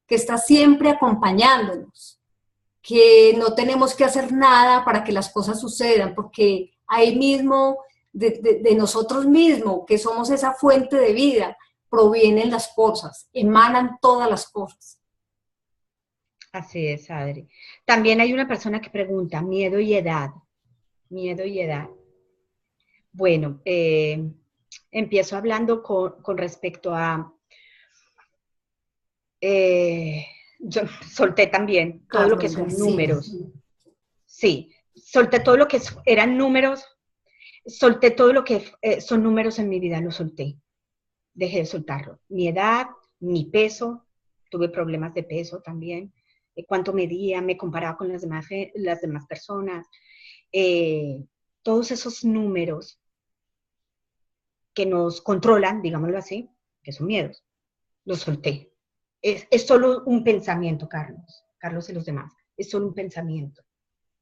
que está siempre acompañándonos, que no tenemos que hacer nada para que las cosas sucedan, porque ahí mismo, de nosotros mismos, que somos esa fuente de vida, provienen las cosas, emanan todas las cosas. Así es, Adri. También hay una persona que pregunta, miedo y edad. Miedo y edad. Bueno, empiezo hablando con respecto a... yo solté también todo lo que son números. Sí, solté todo lo que eran números, solté todo lo que son números en mi vida, lo solté. Dejé de soltarlo. Mi edad, mi peso, tuve problemas de peso también. Cuánto medía, me comparaba con las demás personas, todos esos números que nos controlan, digámoslo así, que son miedos, los solté. Es solo un pensamiento, Carlos y los demás, es solo un pensamiento.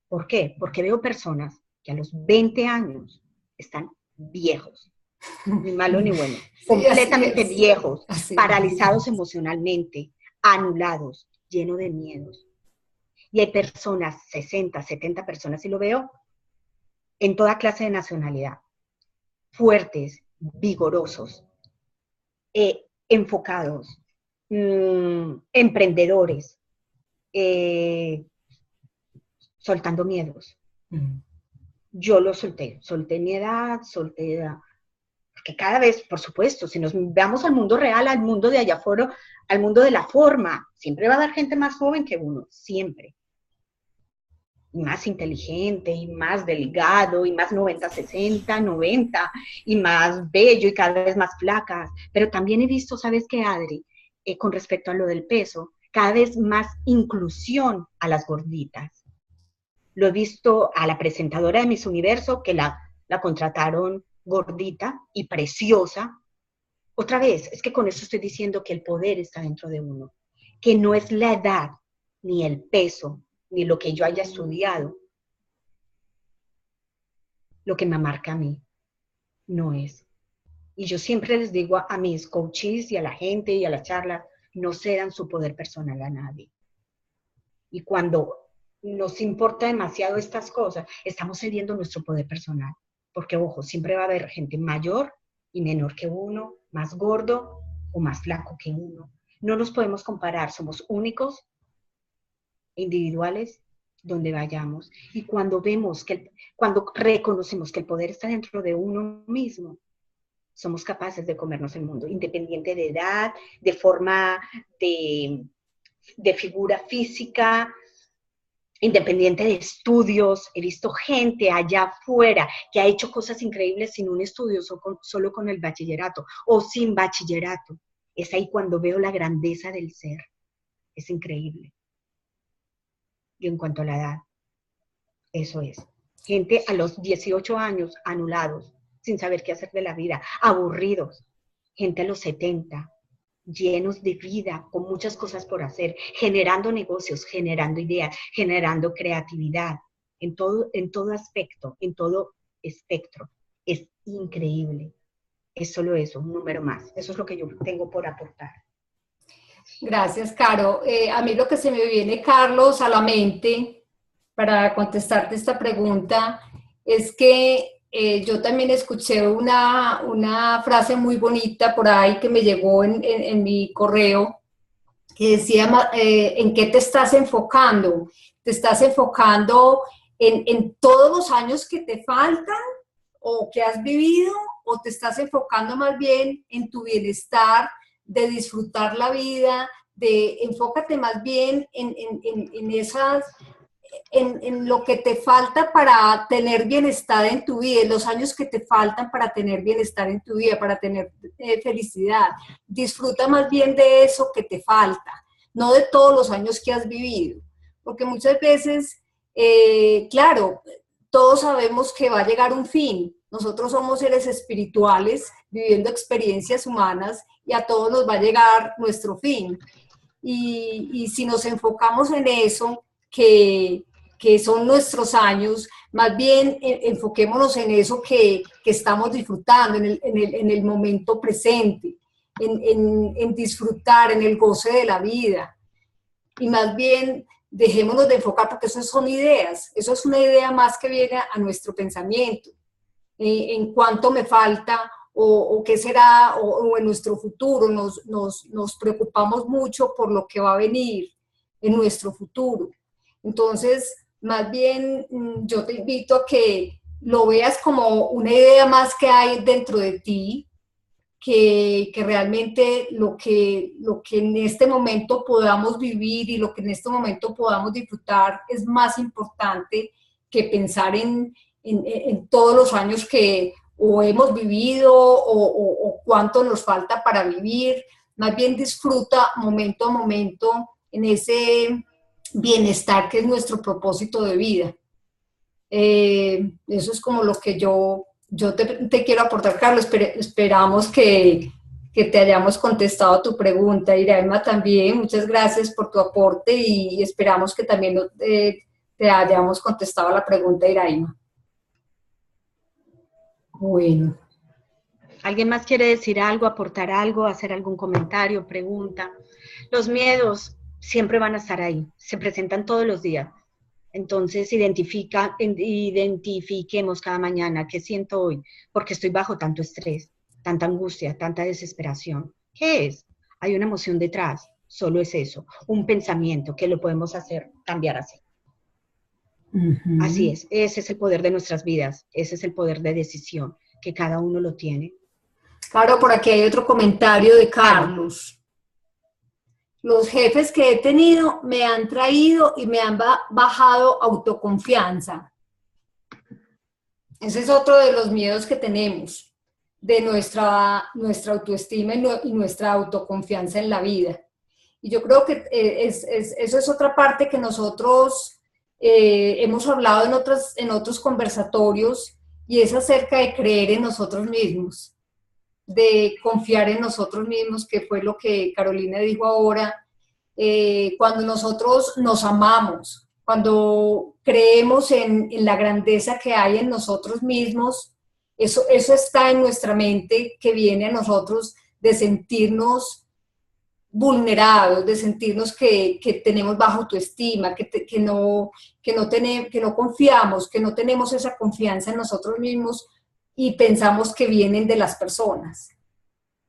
¿Por qué? Porque veo personas que a los 20 años están viejos, ni malo ni bueno, completamente viejos, paralizados emocionalmente, anulados, lleno de miedos. Y hay personas, 60, 70 personas, y lo veo en toda clase de nacionalidad, fuertes, vigorosos, enfocados, emprendedores, soltando miedos. Yo lo solté mi edad, porque cada vez, por supuesto, si nos veamos al mundo real, al mundo de allá afuera, al mundo de la forma, siempre va a haber gente más joven que uno, siempre. Y más inteligente, y más delgado, y más 90-60, 90, y más bello, y cada vez más flacas. Pero también he visto, ¿sabes qué, Adri? Con respecto a lo del peso, cada vez más inclusión a las gorditas. Lo he visto a la presentadora de Miss Universo, que la contrataron gordita y preciosa. Otra vez, es que con eso estoy diciendo que el poder está dentro de uno, que no es la edad, ni el peso, ni lo que yo haya estudiado, lo que me marca a mí, no es. Y yo siempre les digo a mis coaches y a la gente y a las charlas, no cedan su poder personal a nadie. Y cuando nos importa demasiado estas cosas, estamos cediendo nuestro poder personal. Porque, ojo, siempre va a haber gente mayor y menor que uno, más gordo o más flaco que uno. No nos podemos comparar, somos únicos, individuales, donde vayamos. Y cuando cuando reconocemos que el poder está dentro de uno mismo, somos capaces de comernos el mundo, independiente de edad, de forma de figura física, independiente de estudios. He visto gente allá afuera que ha hecho cosas increíbles sin un estudio, solo con el bachillerato o sin bachillerato. Es ahí cuando veo la grandeza del ser. Es increíble. Y en cuanto a la edad, eso es. Gente a los 18 años anulados, sin saber qué hacer de la vida, aburridos. Gente a los 70, llenos de vida, con muchas cosas por hacer, generando negocios, generando ideas, generando creatividad, en todo aspecto, en todo espectro. Es increíble. Es solo eso, un número más. Eso es lo que yo tengo por aportar. Gracias, Caro. A mí lo que se me viene, Carlos, a la mente para contestarte esta pregunta es que yo también escuché una frase muy bonita por ahí que me llegó en mi correo, que decía, ¿en qué te estás enfocando? ¿Te estás enfocando en todos los años que te faltan o que has vivido, o te estás enfocando más bien en tu bienestar, de disfrutar la vida, enfócate más bien en lo que te falta para tener bienestar en tu vida, en los años que te faltan para tener bienestar en tu vida, para tener felicidad. Disfruta más bien de eso que te falta, no de todos los años que has vivido, porque muchas veces, claro, todos sabemos que va a llegar un fin. Nosotros somos seres espirituales viviendo experiencias humanas y a todos nos va a llegar nuestro fin. Y si nos enfocamos en eso, que son nuestros años, más bien enfoquémonos en eso que estamos disfrutando, en el momento presente, en disfrutar, en el goce de la vida. Y más bien dejémonos de enfocar, porque eso son ideas, eso es una idea más que viene a nuestro pensamiento, en cuánto me falta o qué será, o en nuestro futuro. Nos preocupamos mucho por lo que va a venir en nuestro futuro. Entonces, más bien yo te invito a que lo veas como una idea más que hay dentro de ti, que realmente lo que en este momento podamos vivir y lo que en este momento podamos disfrutar es más importante que pensar en todos los años que o hemos vivido o cuánto nos falta para vivir. Más bien disfruta momento a momento en ese bienestar que es nuestro propósito de vida. Eso es como lo que yo te quiero aportar, Carlos. Esperamos que te hayamos contestado tu pregunta. Iraima también, muchas gracias por tu aporte y esperamos que también te hayamos contestado la pregunta, Iraima. Bueno. ¿Alguien más quiere decir algo, aportar algo, hacer algún comentario, pregunta? Los miedos siempre van a estar ahí, se presentan todos los días. Entonces identifiquemos cada mañana qué siento hoy, porque estoy bajo tanto estrés. tanta angustia, tanta desesperación? ¿Qué es? Hay una emoción detrás, solo es eso, un pensamiento que lo podemos hacer cambiar así. Así es, ese es el poder de nuestras vidas, ese es el poder de decisión, que cada uno lo tiene. Claro, por aquí hay otro comentario de Carlos. Los jefes que he tenido me han traído y me han bajado autoconfianza. Ese es otro de los miedos que tenemos, de nuestra autoestima y nuestra autoconfianza en la vida. Y yo creo que eso es otra parte que nosotros hemos hablado en otros conversatorios, y es acerca de creer en nosotros mismos, de confiar en nosotros mismos, que fue lo que Carolina dijo ahora. Cuando nosotros nos amamos, cuando creemos en la grandeza que hay en nosotros mismos, eso está en nuestra mente, que viene a nosotros de sentirnos vulnerados, de sentirnos que tenemos baja autoestima, que no confiamos, que no tenemos esa confianza en nosotros mismos y pensamos que vienen de las personas.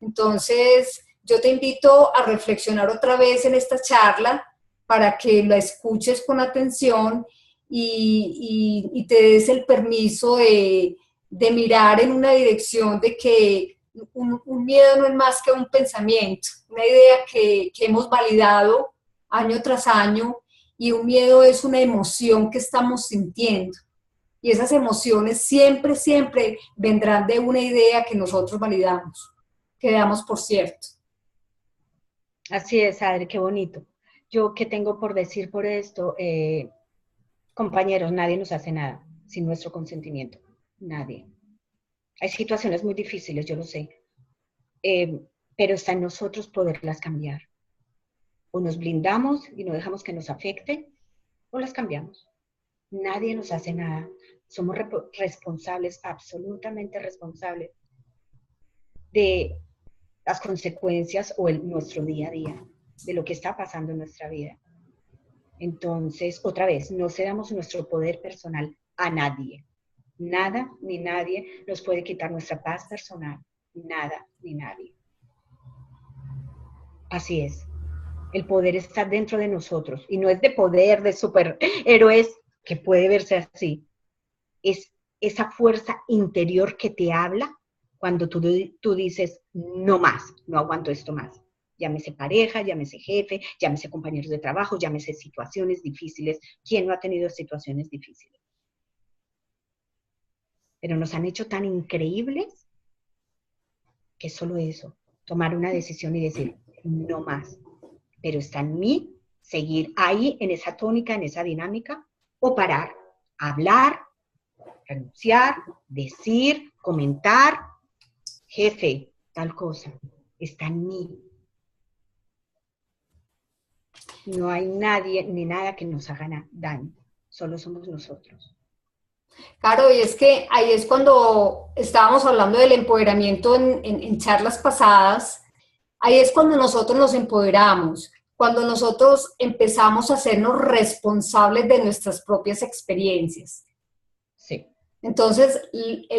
Entonces, yo te invito a reflexionar otra vez en esta charla para que la escuches con atención y te des el permiso de mirar en una dirección de que un miedo no es más que un pensamiento, una idea que hemos validado año tras año, y un miedo es una emoción que estamos sintiendo. Y esas emociones siempre, siempre vendrán de una idea que nosotros validamos, que damos por cierto. Así es, Adri, qué bonito. Yo, ¿qué tengo por decir por esto? Compañeros, nadie nos hace nada sin nuestro consentimiento. Nadie. Hay situaciones muy difíciles, yo lo sé, pero está en nosotros poderlas cambiar. O nos blindamos y no dejamos que nos afecte, o las cambiamos. Nadie nos hace nada. Somos responsables, absolutamente responsables, de las consecuencias o nuestro día a día, de lo que está pasando en nuestra vida. Entonces, otra vez, no cedamos nuestro poder personal a nadie. Nada ni nadie nos puede quitar nuestra paz personal. Nada ni nadie. Así es. El poder está dentro de nosotros. Y no es de poder, de superhéroes, que puede verse así. Es esa fuerza interior que te habla cuando tú dices, no más, no aguanto esto más. Llámese pareja, llámese jefe, llámese compañeros de trabajo, llámese situaciones difíciles. ¿Quién no ha tenido situaciones difíciles? Pero nos han hecho tan increíbles que solo eso, tomar una decisión y decir, no más. Pero está en mí seguir ahí, en esa tónica, en esa dinámica, o parar, hablar, renunciar, decir, comentar, jefe, tal cosa. Está en mí. No hay nadie ni nada que nos haga daño, solo somos nosotros. Claro, y es que ahí es cuando estábamos hablando del empoderamiento en charlas pasadas. Ahí es cuando nosotros nos empoderamos, cuando nosotros empezamos a hacernos responsables de nuestras propias experiencias. Sí. Entonces,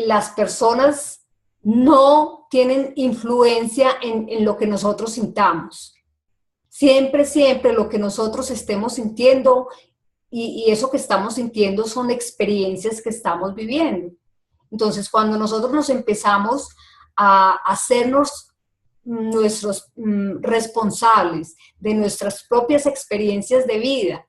las personas no tienen influencia en lo que nosotros sintamos. Siempre, siempre lo que nosotros estemos sintiendo y eso que estamos sintiendo son experiencias que estamos viviendo. Entonces, cuando nosotros nos empezamos a hacernos nuestros responsables de nuestras propias experiencias de vida,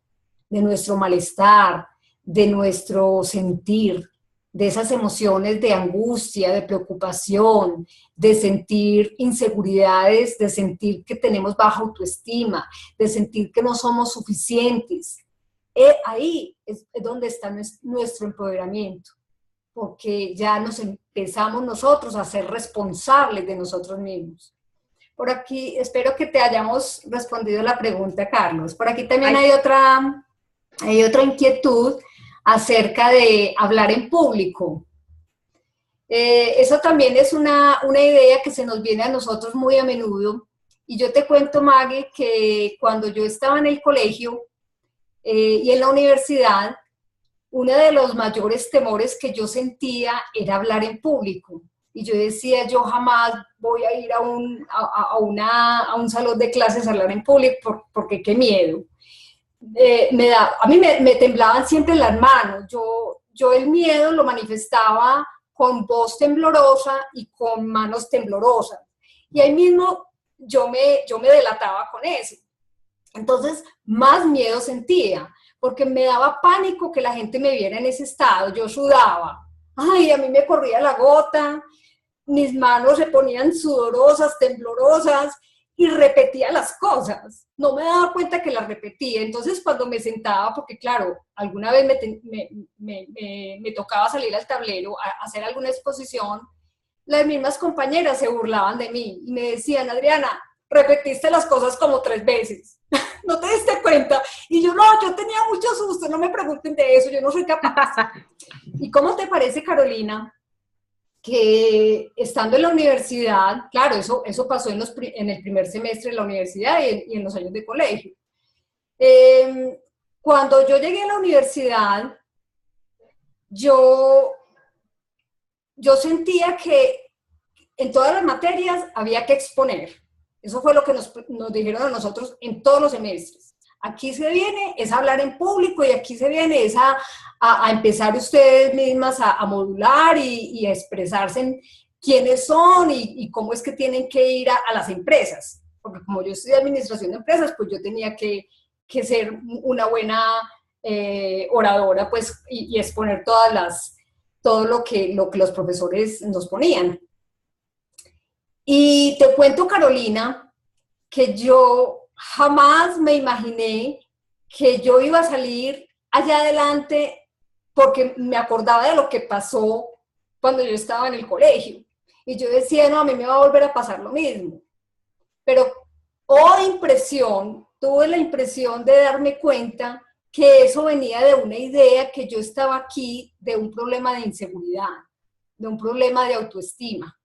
de nuestro malestar, de nuestro sentir, de esas emociones de angustia, de preocupación, de sentir inseguridades, de sentir que tenemos baja autoestima, de sentir que no somos suficientes. Ahí es donde está nuestro empoderamiento, porque ya nos empezamos nosotros a ser responsables de nosotros mismos. Por aquí, espero que te hayamos respondido la pregunta, Carlos. Por aquí también hay otra inquietud acerca de hablar en público. Eso también es una idea que se nos viene a nosotros muy a menudo. Y yo te cuento, Maggie, que cuando yo estaba en el colegio y en la universidad, uno de los mayores temores que yo sentía era hablar en público. Y yo decía, yo jamás voy a ir a un salón de clases a hablar en público porque qué miedo. A mí me temblaban siempre las manos. Yo el miedo lo manifestaba con voz temblorosa y con manos temblorosas. Y ahí mismo yo me delataba con eso. Entonces, más miedo sentía, porque me daba pánico que la gente me viera en ese estado. Yo sudaba. Ay, a mí me corría la gota, mis manos se ponían sudorosas, temblorosas, y repetía las cosas. No me daba cuenta que las repetía. Entonces, cuando me sentaba, porque claro, alguna vez me tocaba salir al tablero a hacer alguna exposición, las mismas compañeras se burlaban de mí y me decían, Adriana, repetiste las cosas como 3 veces. ¿No te diste cuenta? Y yo, no, yo tenía mucho susto, no me pregunten de eso, yo no soy capaz. ¿Y cómo te parece, Carolina, que estando en la universidad, claro, eso pasó en el primer semestre de la universidad y en los años de colegio? Cuando yo llegué a la universidad, yo sentía que en todas las materias había que exponer. Eso fue lo que nos dijeron a nosotros en todos los semestres. Aquí se viene es hablar en público y aquí se viene es a empezar ustedes mismas a modular y a expresarse en quiénes son y cómo es que tienen que ir a las empresas. Porque como yo estudié administración de empresas, pues yo tenía que ser una buena oradora, pues, y exponer todo lo que los profesores nos ponían. Y te cuento, Carolina, que yo jamás me imaginé que yo iba a salir allá adelante porque me acordaba de lo que pasó cuando yo estaba en el colegio. Y yo decía, no, a mí me va a volver a pasar lo mismo. Pero, tuve la impresión de darme cuenta que eso venía de una idea que yo estaba aquí, de un problema de inseguridad, de un problema de autoestima,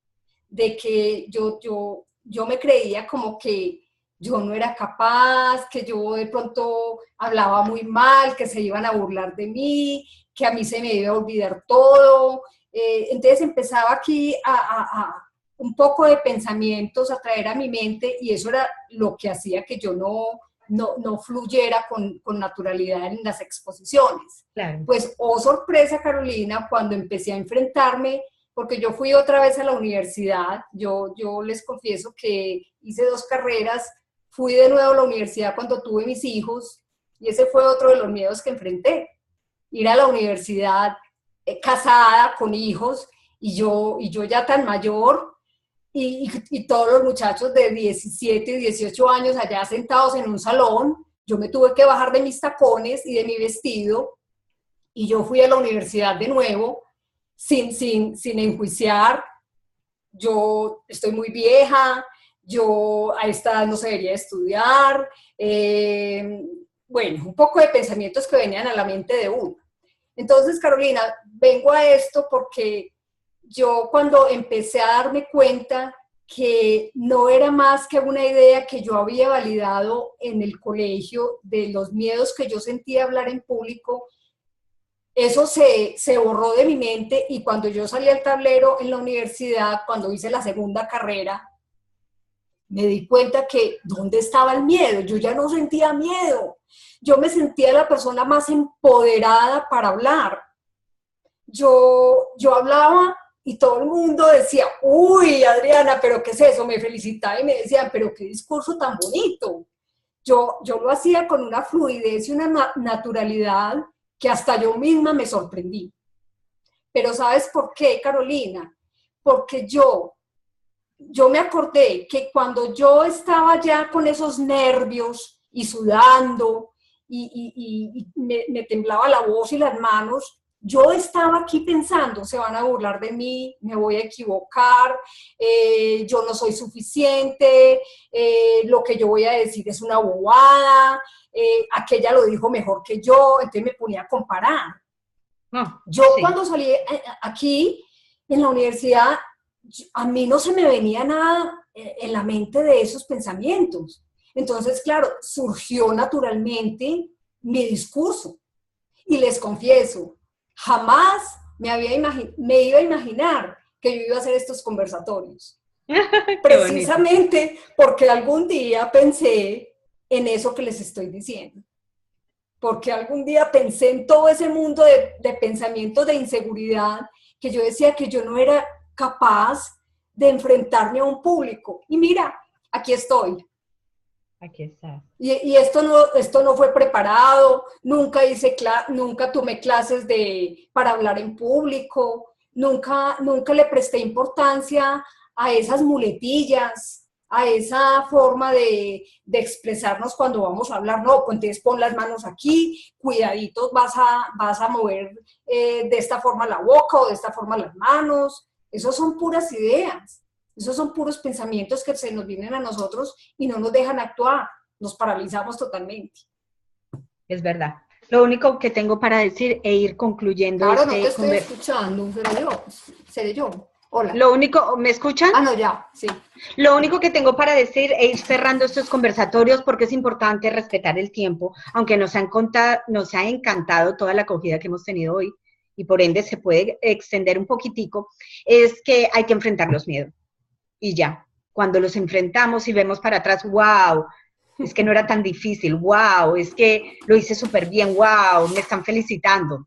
de que yo me creía como que yo no era capaz, que yo de pronto hablaba muy mal, que se iban a burlar de mí, que a mí se me iba a olvidar todo. Entonces empezaba aquí a un poco de pensamientos a traer a mi mente y eso era lo que hacía que yo no fluyera con naturalidad en las exposiciones. Claro. Pues, oh sorpresa, Carolina, cuando empecé a enfrentarme, porque yo fui otra vez a la universidad, yo les confieso que hice 2 carreras, fui de nuevo a la universidad cuando tuve mis hijos, y ese fue otro de los miedos que enfrenté, ir a la universidad casada, con hijos, y yo ya tan mayor, y todos los muchachos de 17 y 18 años allá sentados en un salón. Yo me tuve que bajar de mis tacones y de mi vestido, y yo fui a la universidad de nuevo, sin enjuiciar. Yo estoy muy vieja, yo a esta edad no se debería estudiar, bueno, un poco de pensamientos que venían a la mente de uno. Entonces, Carolina, vengo a esto porque yo cuando empecé a darme cuenta que no era más que una idea que yo había validado en el colegio, de los miedos que yo sentía a hablar en público, eso se borró de mi mente, y cuando yo salí al tablero en la universidad, cuando hice la segunda carrera, me di cuenta que ¿dónde estaba el miedo? Yo ya no sentía miedo. Yo me sentía la persona más empoderada para hablar. Yo hablaba y todo el mundo decía, uy, Adriana, ¿pero qué es eso? Me felicitaba y me decían, pero qué discurso tan bonito. Yo lo hacía con una fluidez y una naturalidad que hasta yo misma me sorprendí. Pero ¿sabes por qué, Carolina? Porque yo me acordé que cuando yo estaba ya con esos nervios y sudando y me temblaba la voz y las manos, yo estaba aquí pensando, se van a burlar de mí, me voy a equivocar, yo no soy suficiente, lo que yo voy a decir es una bobada, aquella lo dijo mejor que yo, entonces me ponía a comparar. Yo sí. Cuando salí aquí en la universidad, a mí no se me venía nada en la mente de esos pensamientos. Entonces, claro, surgió naturalmente mi discurso. Y les confieso, jamás me iba a imaginar que yo iba a hacer estos conversatorios. Qué Precisamente porque algún día pensé en eso que les estoy diciendo. Porque algún día pensé en todo ese mundo de pensamientos de inseguridad, que yo decía que yo no era capaz de enfrentarme a un público. Y mira, aquí estoy. Aquí está. Y esto no fue preparado, nunca tomé clases para hablar en público, nunca le presté importancia a esas muletillas, a esa forma de expresarnos cuando vamos a hablar. No, pues entonces pon las manos aquí, cuidaditos, vas a mover de esta forma la boca o de esta forma las manos. Esos son puras ideas, esos son puros pensamientos que se nos vienen a nosotros y no nos dejan actuar, nos paralizamos totalmente. Es verdad. Lo único que tengo para decir e ir concluyendo Claro, no te estoy escuchando, seré yo. Hola. Lo único, ¿me escuchan? Ah, no, ya, sí. Lo único que tengo para decir e ir cerrando estos conversatorios, porque es importante respetar el tiempo, aunque nos ha encantado toda la acogida que hemos tenido hoy, y por ende se puede extender un poquitico, es que hay que enfrentar los miedos. Y ya, cuando los enfrentamos y vemos para atrás, wow, es que no era tan difícil, wow, es que lo hice súper bien, wow, me están felicitando.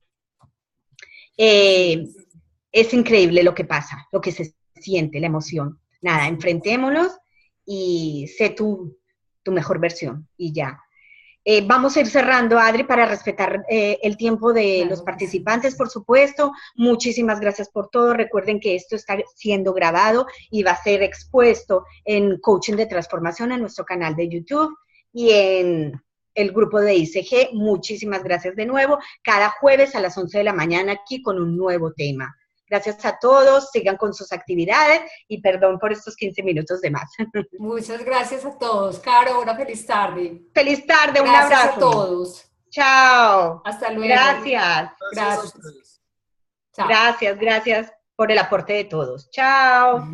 Es increíble lo que pasa, lo que se siente, la emoción. Nada, enfrentémoslos y sé tu mejor versión y ya. Vamos a ir cerrando, Adri, para respetar el tiempo de los participantes, por supuesto. Muchísimas gracias por todo. Recuerden que esto está siendo grabado y va a ser expuesto en Coaching de Transformación en nuestro canal de YouTube y en el grupo de ICG. Muchísimas gracias de nuevo. Cada jueves a las 11 de la mañana aquí con un nuevo tema. Gracias a todos, sigan con sus actividades y perdón por estos 15 minutos de más. Muchas gracias a todos. Caro, una feliz tarde. Feliz tarde, un abrazo. Gracias a todos. Chao. Hasta luego. Gracias. Gracias. Gracias por el aporte de todos. Chao.